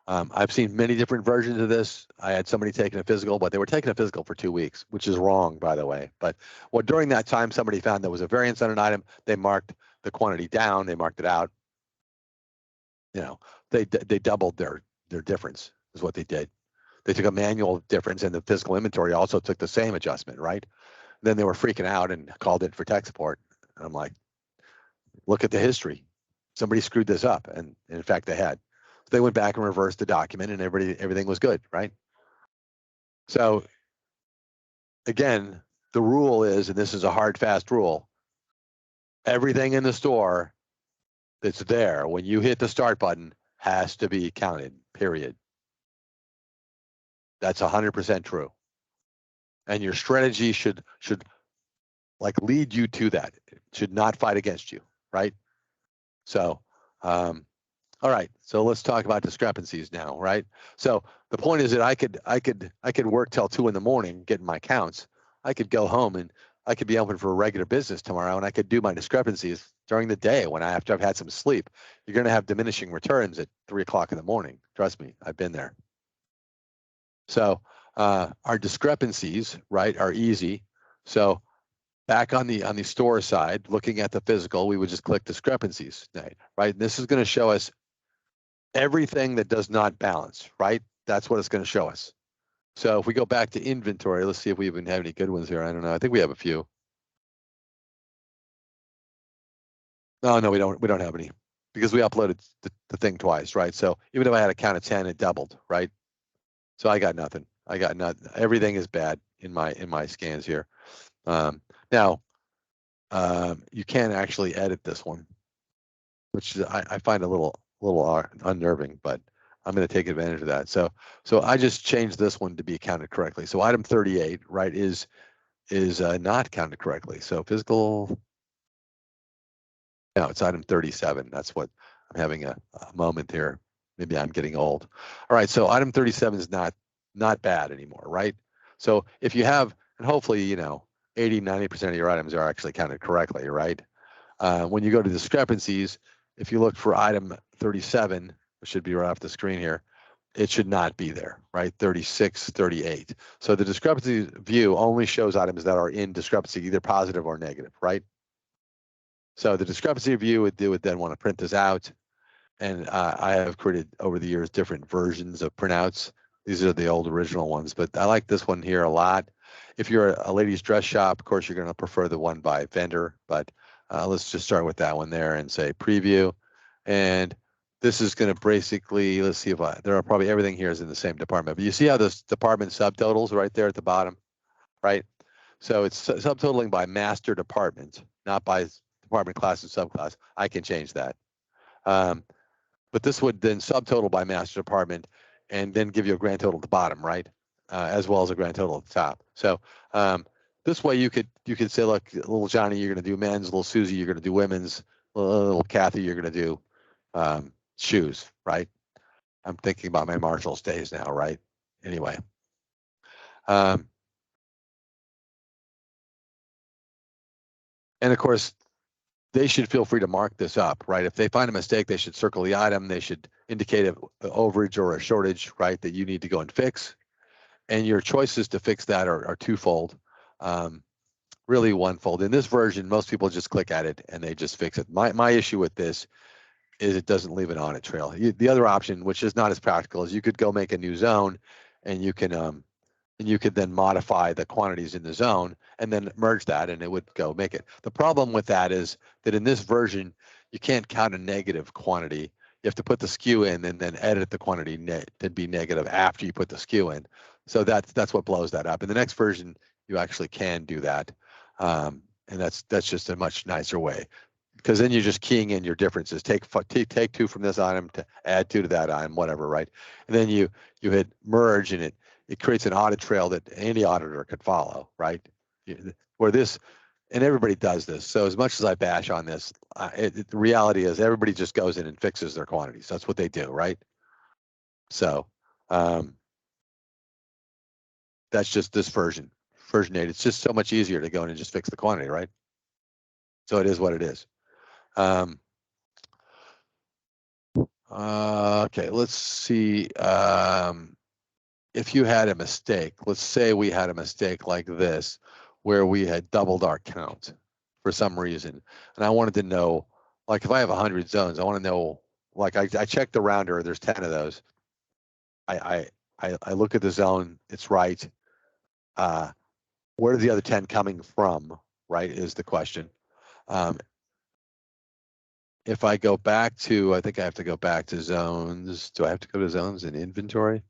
I've seen many different versions of this. I had somebody taking a physical, but they were taking a physical for 2 weeks, which is wrong, by the way. But during that time, somebody found there was a variance on an item. They marked the quantity down. They marked it out. You know, they doubled their difference is what they did. They took a manual difference, and the physical inventory also took the same adjustment, right? Then they were freaking out and called in for tech support. And I'm like, look at the history. Somebody screwed this up, and in fact, they had. So they went back and reversed the document, and everything was good, right? So again, the rule is, and this is a hard, fast rule, everything in the store that's there when you hit the start button has to be counted, period. That's 100% true. And your strategy should like lead you to that. It should not fight against you, right? So, all right. So let's talk about discrepancies now, right? So the point is that I could work till 2 in the morning getting my counts. I could go home and I could be open for a regular business tomorrow, and I could do my discrepancies during the day after I've had some sleep. You're going to have diminishing returns at 3 o'clock in the morning. Trust me, I've been there. So our discrepancies, right, are easy. So back on the store side, looking at the physical, we would just click discrepancies, right? And this is going to show us everything that does not balance, right? That's what it's going to show us. So if we go back to inventory, let's see if we even have any good ones here. I don't know. I think we have a few. No, we don't have any because we uploaded the thing twice, right? So even if I had a count of 10, it doubled, right? So I got nothing. I got nothing. Everything is bad in my scans here. Now, you can actually edit this one, which I find a little unnerving, but I'm going to take advantage of that. So I just changed this one to be counted correctly. So item 38, right, is not counted correctly. So physical, no, it's item 37. That's what I'm having a moment here. Maybe I'm getting old. All right, so item 37 is not bad anymore, right? So if you have, and hopefully, 80, 90% of your items are actually counted correctly, right? When you go to discrepancies, if you look for item 37, which should be right off the screen here, it should not be there, right? 36, 38. So the discrepancy view only shows items that are in discrepancy, either positive or negative, right? So the discrepancy view would then want to print this out. And I have created over the years different versions of printouts These are the old original ones, but I like this one here a lot. If you're a ladies dress shop, of course, you're going to prefer the one by vendor, but let's just start with that one there and say preview. And this is going to basically, let's see if there are probably everything here is in the same department, but you see how this department subtotals right there at the bottom, right? So it's subtotaling by master department, not by department, class, and subclass. I can change that. But this would then subtotal by master department and then give you a grand total at the bottom, right? As well as a grand total at the top. So this way you could say, look, little Johnny, you're going to do men's, little Susie, you're going to do women's, little Kathy, you're going to do shoes, right? I'm thinking about my Marshall's days now, right? Anyway. And of course, they should feel free to mark this up, right? If they find a mistake, they should circle the item. They should indicate an overage or a shortage, right, that you need to go and fix. And your choices to fix that are twofold, really onefold. In this version, most people just click at it and they just fix it. My issue with this is it doesn't leave an audit trail. The other option, which is not as practical, is you could go make a new zone and you could then modify the quantities in the zone and then merge that and it would go make it. The problem with that is that in this version, you can't count a negative quantity. You have to put the SKU in and then edit the quantity to be negative after you put the SKU in. So that's what blows that up. In the next version, you actually can do that. And that's just a much nicer way, because then you're just keying in your differences. Take 2 from this item to add 2 to that item, whatever, right? And then you hit merge and it creates an audit trail that any auditor could follow, right? Where this, and everybody does this. So as much as I bash on this, the reality is everybody just goes in and fixes their quantities. That's what they do, right? So that's just this version 8. It's just so much easier to go in and just fix the quantity, right? So it is what it is. Okay, let's see. If you had a mistake, let's say we had a mistake like this, where we had doubled our count for some reason, and I wanted to know, like if I have 100 zones, I want to know, like I checked the rounder, there's 10 of those. I look at the zone, it's right. Where are the other 10 coming from, right, is the question. If I go back to, I think I have to go back to zones. Do I have to go to zones in inventory?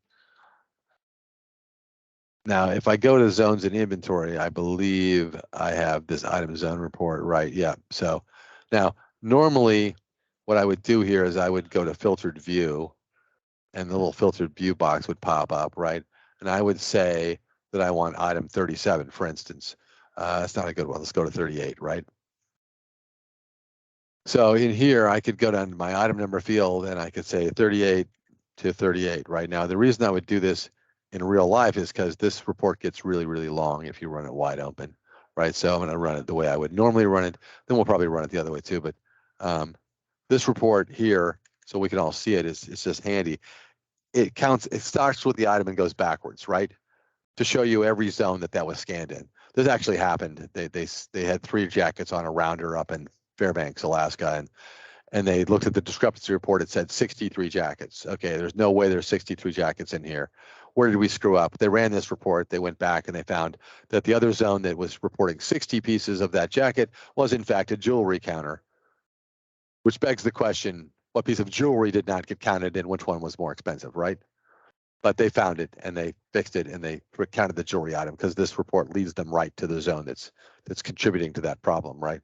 Now, if I go to zones in inventory, I believe I have this item zone report, right? Yeah. So now, normally what I would do here is I would go to filtered view and the little filtered view box would pop up, right? And I would say that I want item 37, for instance. That's not a good one. Let's go to 38, right? So in here, I could go down to my item number field and I could say 38 to 38 right now. The reason I would do this in real life is because this report gets really, really long if you run it wide open, right? So I'm going to run it the way I would normally run it. Then we'll probably run it the other way too. But this report here, so we can all see it, it's just handy. It counts, it starts with the item and goes backwards, right? To show you every zone that was scanned in. This actually happened. They had 3 jackets on a rounder up in Fairbanks, Alaska, and they looked at the discrepancy report. It said 63 jackets. Okay, there's no way there's 63 jackets in here. Where did we screw up? They ran this report. They went back and they found that the other zone that was reporting 60 pieces of that jacket was in fact a jewelry counter, which begs the question, what piece of jewelry did not get counted and which one was more expensive, right? But they found it and they fixed it and they counted the jewelry item because this report leads them right to the zone that's contributing to that problem, right?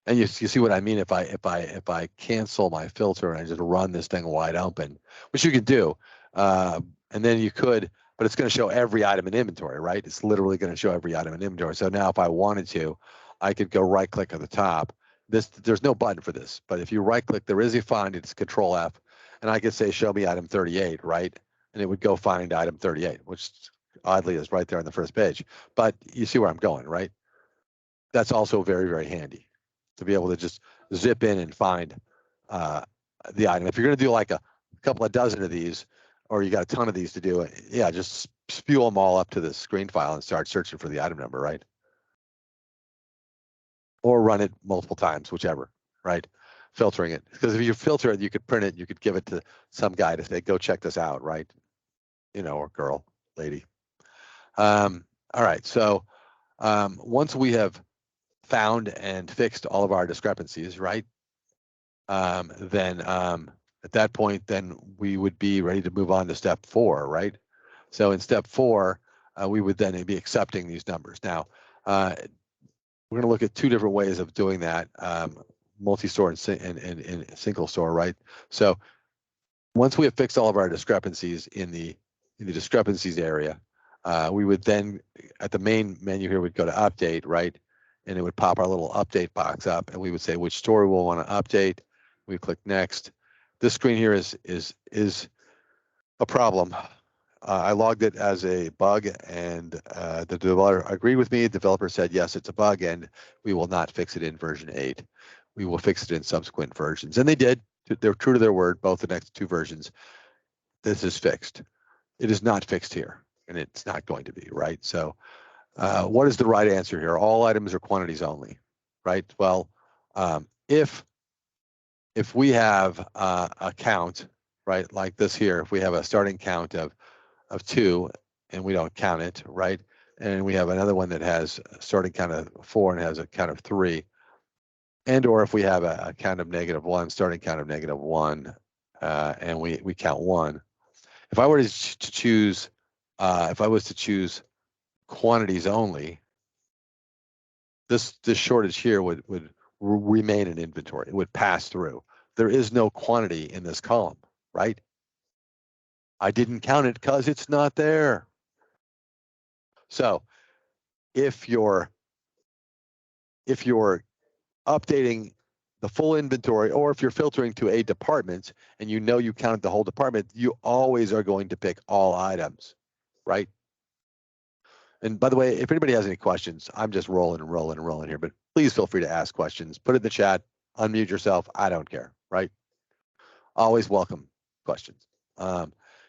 And you see what I mean? If I cancel my filter and I just run this thing wide open, which you could do, and then you could, but it's going to show every item in inventory, right? It's literally going to show every item in inventory. So now if I wanted to, I could go right click at the top. There's no button for this, but if you right click, there is a find, it's Control F, and I could say show me item 38, right? And it would go find item 38, which oddly is right there on the first page. But you see where I'm going, right? That's also very, very handy to be able to just zip in and find the item. If you're going to do like a couple of dozen of these, or you got a ton of these to do, yeah, just spew them all up to the screen file and start searching for the item number, right? Or run it multiple times, whichever, right? filtering it. Because if you filter it, you could print it, you could give it to some guy to say, go check this out, right? Or girl, lady. All right, so once we have found and fixed all of our discrepancies, right? Then at that point, then we would be ready to move on to step 4, right? So in step 4, we would then be accepting these numbers. Now, we're going to look at 2 different ways of doing that, multi-store and single store, right? So once we have fixed all of our discrepancies in the discrepancies area, we would then, at the main menu here, we'd go to update, right? And it would pop our little update box up, and we would say which store we'll want to update. We click next. This screen here is a problem. I logged it as a bug, and the developer agreed with me. The developer said, yes, it's a bug, and we will not fix it in version 8. We will fix it in subsequent versions. And they did. They're true to their word, both the next 2 versions. This is fixed. It is not fixed here, and it's not going to be, right? So what is the right answer here? All items are quantities only, right? Well, if we have a count, right, like this here, if we have a starting count of 2 and we don't count it, right? And we have another one that has a starting count of 4 and has a count of 3. And or if we have a count of -1, starting count of -1, and we count 1. If I were to choose, if I was to choose quantities only, this shortage here would remain in inventory. It would pass through. There is no quantity in this column, right? I didn't count it because it's not there. So if you're updating the full inventory, or if you're filtering to a department and you counted the whole department, you always are going to pick all items, right? And by the way, if anybody has any questions, I'm just rolling here, but please feel free to ask questions. Put it in the chat, unmute yourself. I don't care, right? Always welcome questions.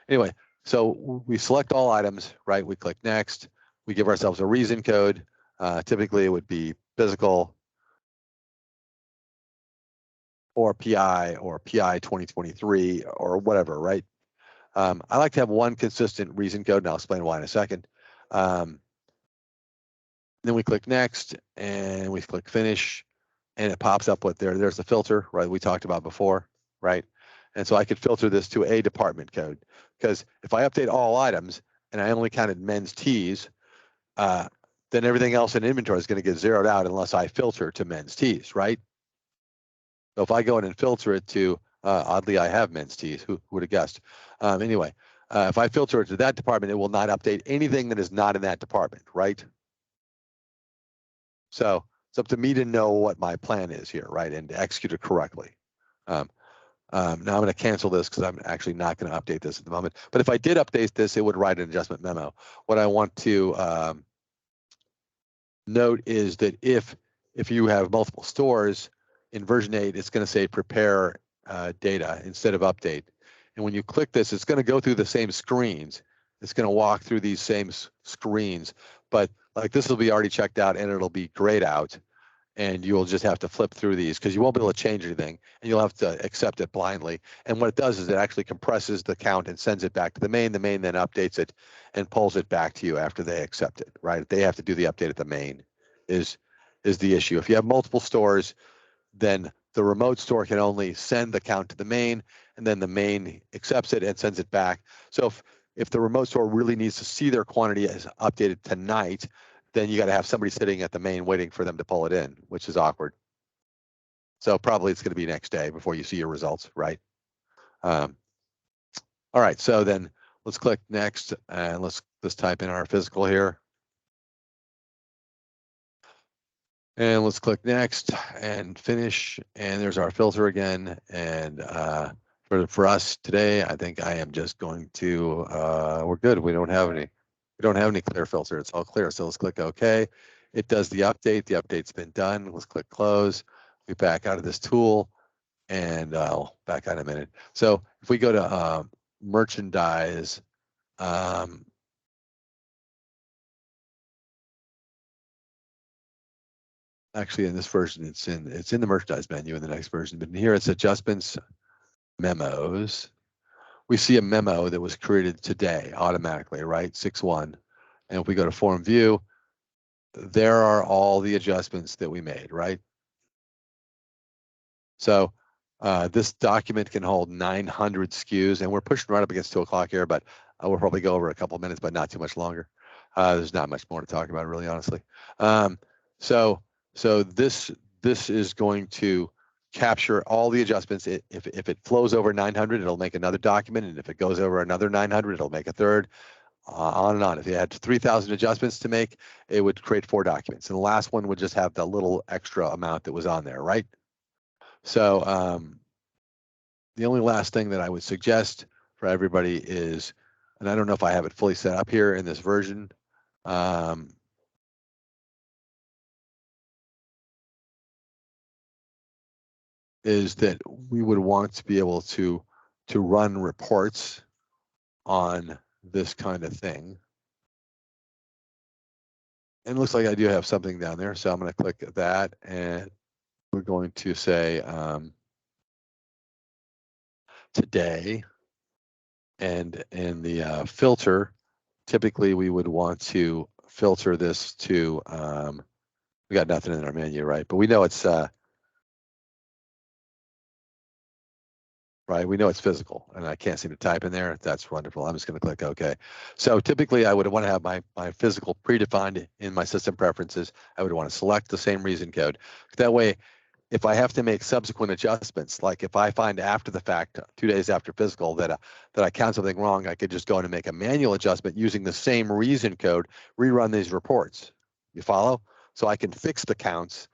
Anyway, so we select all items, right? We click next. We give ourselves a reason code. Typically, it would be physical or PI 2023 or whatever, right? I like to have one consistent reason code, and I'll explain why in a second. Then we click next, and we click finish, and it pops up with there's the filter, right? We talked about before, right? And so I could filter this to a department code, because if I update all items and I only counted men's tees, then everything else in inventory is going to get zeroed out unless I filter to men's tees, right? So if I go in and filter it to, oddly, I have men's tees. Who would have guessed? Anyway, if I filter it to that department, it will not update anything that is not in that department, right? So it's up to me to know what my plan is here, right, and to execute it correctly. Now I'm going to cancel this because I'm actually not going to update this at the moment. But if I did update this, it would write an adjustment memo. What I want to note is that if you have multiple stores in version 8, it's going to say prepare data instead of update. And when you click this, it's going to go through the same screens. It's going to walk through these same screens, but like this will be already checked out and it'll be grayed out, and you'll just have to flip through these because you won't be able to change anything, and you'll have to accept it blindly. And what it does is it actually compresses the count and sends it back to the main. The main then updates it and pulls it back to you after they accept it, right? They have to do the update at the main is the issue. If you have multiple stores, then the remote store can only send the count to the main, and then the main accepts it and sends it back. So if the remote store really needs to see their quantity as updated tonight, then you got to have somebody sitting at the main waiting for them to pull it in, which is awkward. So probably it's going to be next day before you see your results, right? All right, so then let's click next, and let's type in our physical here. And let's click next and finish, and there's our filter again. And for us today, I think I am just going to, we're good. We don't have any clear filter. It's all clear. So let's click OK. It does the update. The update's been done. Let's click close. We back out of this tool, and I'll back out in a minute. So if we go to merchandise, actually in this version, it's in the merchandise menu in the next version, but in here it's adjustments, memos. We see a memo that was created today automatically, right? 6/1. And if we go to form view, there are all the adjustments that we made, right? So this document can hold 900 SKUs, and we're pushing right up against 2 o'clock here, but we'll probably go over a couple of minutes, but not too much longer. There's not much more to talk about, really, honestly. So this is going to capture all the adjustments. If it flows over 900, it'll make another document, and if it goes over another 900, it'll make a third. On and on. If you had 3,000 adjustments to make, it would create 4 documents, and the last one would just have the little extra amount that was on there, right? So the only last thing that I would suggest for everybody is, and I don't know if I have it fully set up here in this version, is that we would want to be able to run reports on this kind of thing. And it looks like I do have something down there, so I'm going to click that, and we're going to say today, and in the filter, typically we would want to filter this to, we got nothing in our menu, right? But we know it's, right, we know it's physical, and I can't seem to type in there. That's wonderful. I'm just going to click OK. So typically I would want to have my physical predefined in my system preferences. I would want to select the same reason code. That way, if I have to make subsequent adjustments, like if I find after the fact, 2 days after physical, that I count something wrong, I could just go in and make a manual adjustment using the same reason code, rerun these reports. You follow? So I can fix the counts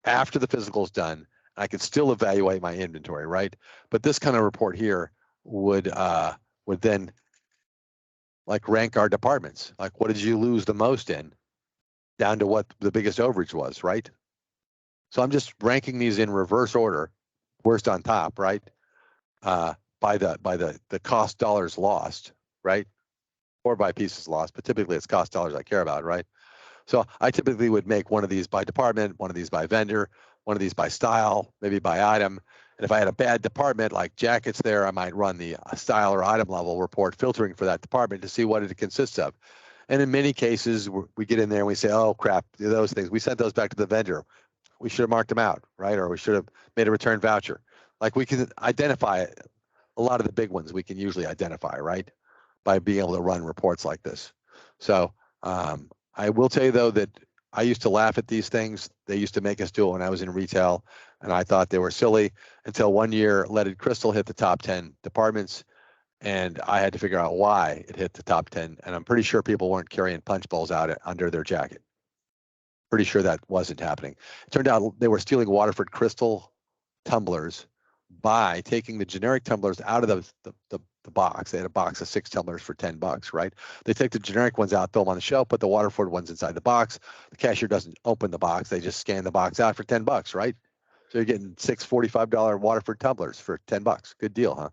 after the physical's done. I could still evaluate my inventory, right? But this kind of report here would then like rank our departments. Like, what did you lose the most in, down to what the biggest overage was, right? So I'm just ranking these in reverse order, worst on top, right? By the cost dollars lost, right? Or by pieces lost, but typically it's cost dollars I care about, right? So I typically would make one of these by department, one of these by vendor, one of these by style, maybe by item. And if I had a bad department like jackets there, I might run the style or item level report filtering for that department to see what it consists of. And in many cases, we get in there and we say, oh, crap, those things. We sent those back to the vendor. We should have marked them out, right? Or we should have made a return voucher. Like, we can identify a lot of the big ones we can usually identify, right? By being able to run reports like this. So I will tell you, though, that I used to laugh at these things. They used to make us do it when I was in retail, and I thought they were silly until one year Leaded Crystal hit the top 10 departments, and I had to figure out why it hit the top 10. And I'm pretty sure people weren't carrying punch bowls out under their jacket. Pretty sure that wasn't happening. It turned out they were stealing Waterford Crystal tumblers by taking the generic tumblers out of the box. They had a box of 6 tumblers for $10, right? They take the generic ones out, throw them on the shelf, put the Waterford ones inside the box. The cashier doesn't open the box. They just scan the box out for $10, right? So you're getting 6 $45 Waterford tumblers for $10. Good deal, huh?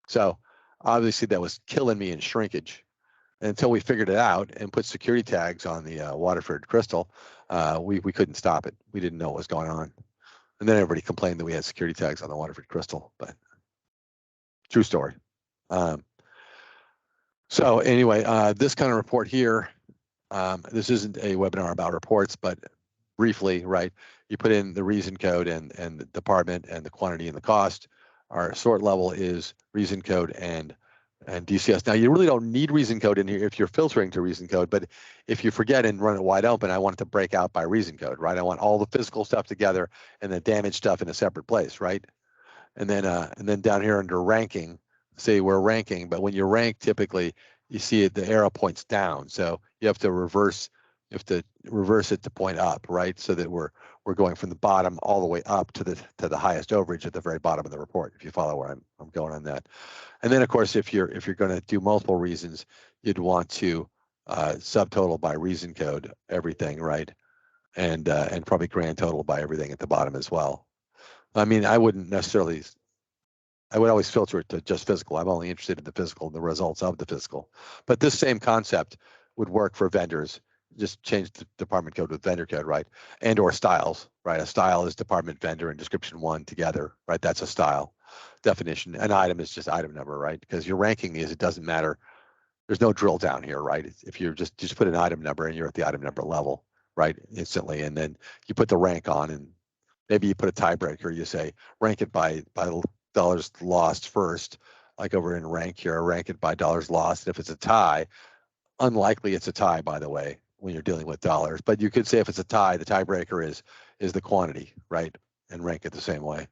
So obviously that was killing me in shrinkage. And until we figured it out and put security tags on the Waterford Crystal, we couldn't stop it. We didn't know what was going on. And then everybody complained that we had security tags on the Waterford Crystal, but true story. So anyway, this kind of report here, this isn't a webinar about reports, but briefly, right? You put in the reason code and the department and the quantity and the cost. Our sort level is reason code and DCS. Now, you really don't need reason code in here if you're filtering to reason code, but if you forget and run it wide open, I want it to break out by reason code, right? I want all the physical stuff together and the damage stuff in a separate place, right? And then down here under ranking, say we're ranking, but when you rank, typically you see it, the arrow points down. So you have to reverse it to point up, right? So that we're going from the bottom all the way up to the highest overage at the very bottom of the report, if you follow where I'm going on that. And then of course, if you're going to do multiple reasons, you'd want to subtotal by reason code everything, right? And probably grand total by everything at the bottom as well. I mean, I would always filter it to just physical. I'm only interested in the physical and the results of the physical. But this same concept would work for vendors just change the department code with vendor code, right? And or styles, right? A style is department, vendor, and description one together, right? That's a style definition. An item is just item number, right? Because your ranking is, it doesn't matter. There's no drill down here, right? If you're just put an item number and you're at the item number level, right? Instantly, and then you put the rank on, and maybe you put a tiebreaker. You say rank it by dollars lost first, like over in rank here, rank it by dollars lost. And if it's a tie, unlikely it's a tie, by the way, when you're dealing with dollars. But you could say if it's a tie, the tiebreaker is the quantity, right? And rank it the same way.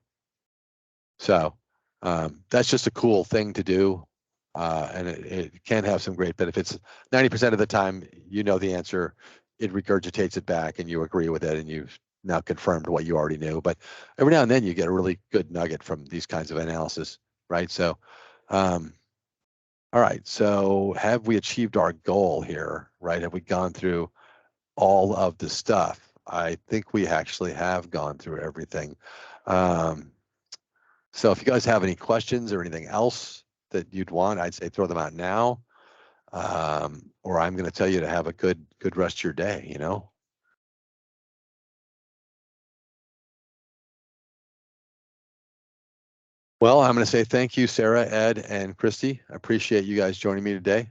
So that's just a cool thing to do. And it can have some great benefits. 90% of the time, you know the answer, it regurgitates it back and you agree with it and you've now confirmed what you already knew. But every now and then you get a really good nugget from these kinds of analysis, right? So, all right, so have we achieved our goal here, right? Have we gone through all of the stuff? I think we actually have gone through everything. So if you guys have any questions or anything else that you'd want, I'd say throw them out now. Or I'm going to tell you to have a good rest of your day, you know? Well, I'm going to say thank you, Sarah, Ed, and Christy. I appreciate you guys joining me today.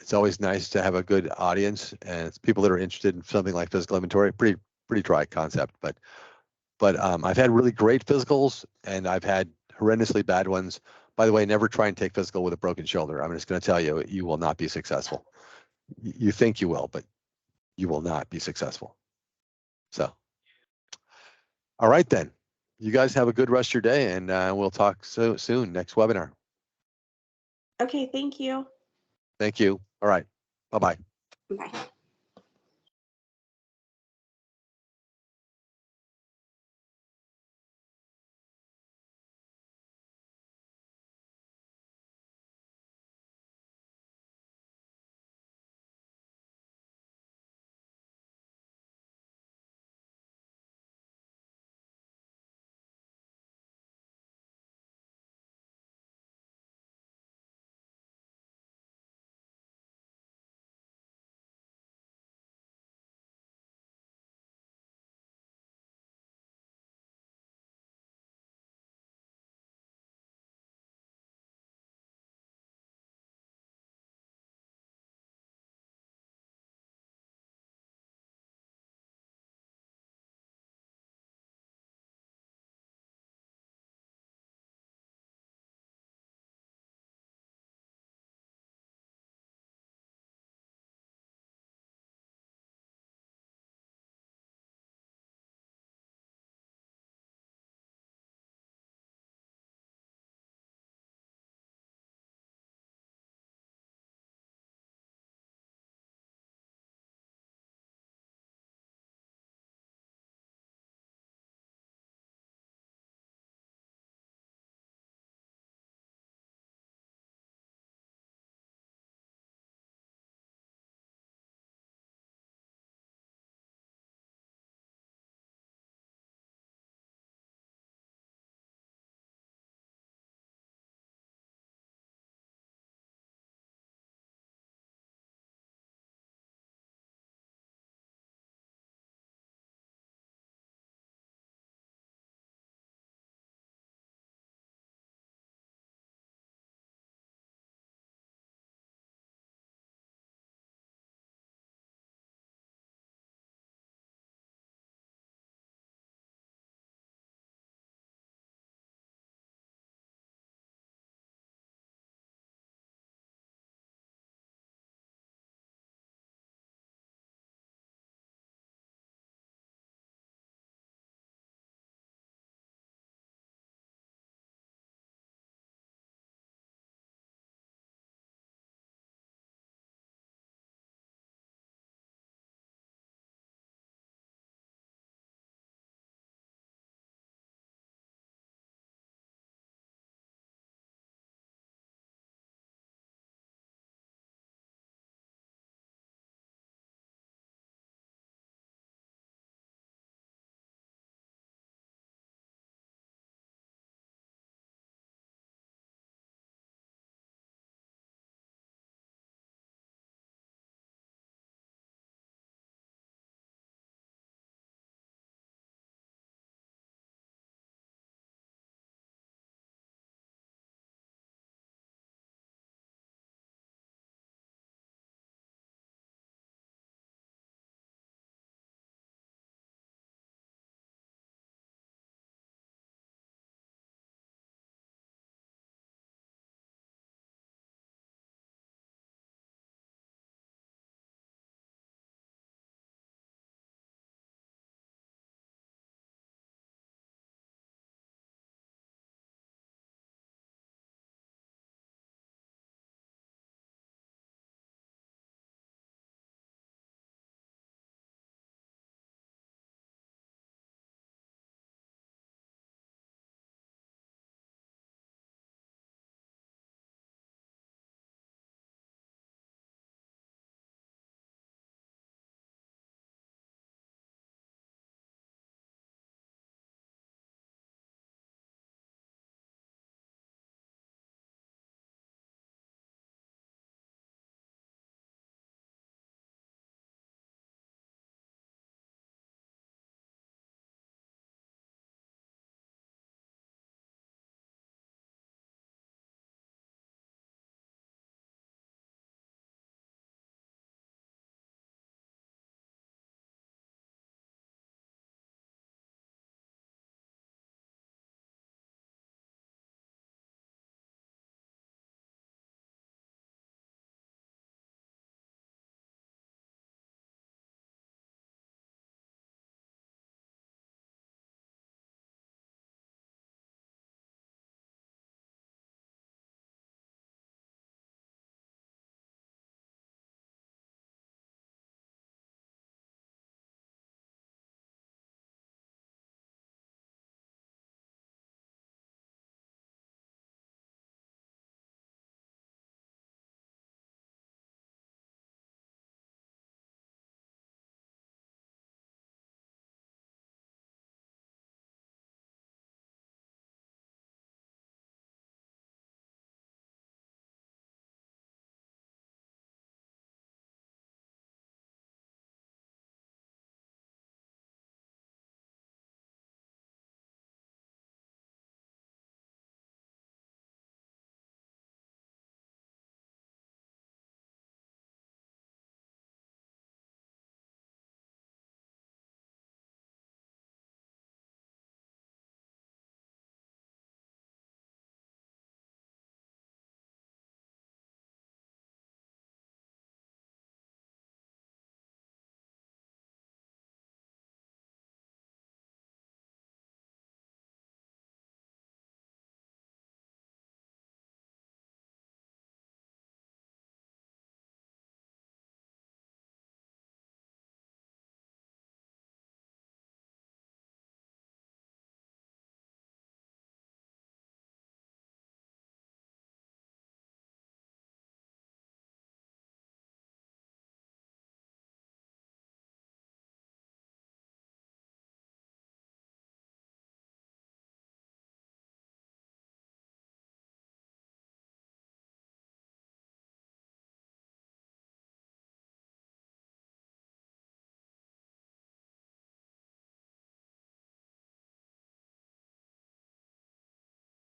It's always nice to have a good audience and it's people that are interested in something like physical inventory. Pretty dry concept, but I've had really great physicals and I've had horrendously bad ones. By the way, never try and take physical with a broken shoulder. I'm just going to tell you, you will not be successful. You think you will, but you will not be successful. So, all right then. You guys have a good rest of your day, and we'll talk soon next webinar.
Okay, thank you.
Thank you. All right. Bye-bye.
Bye.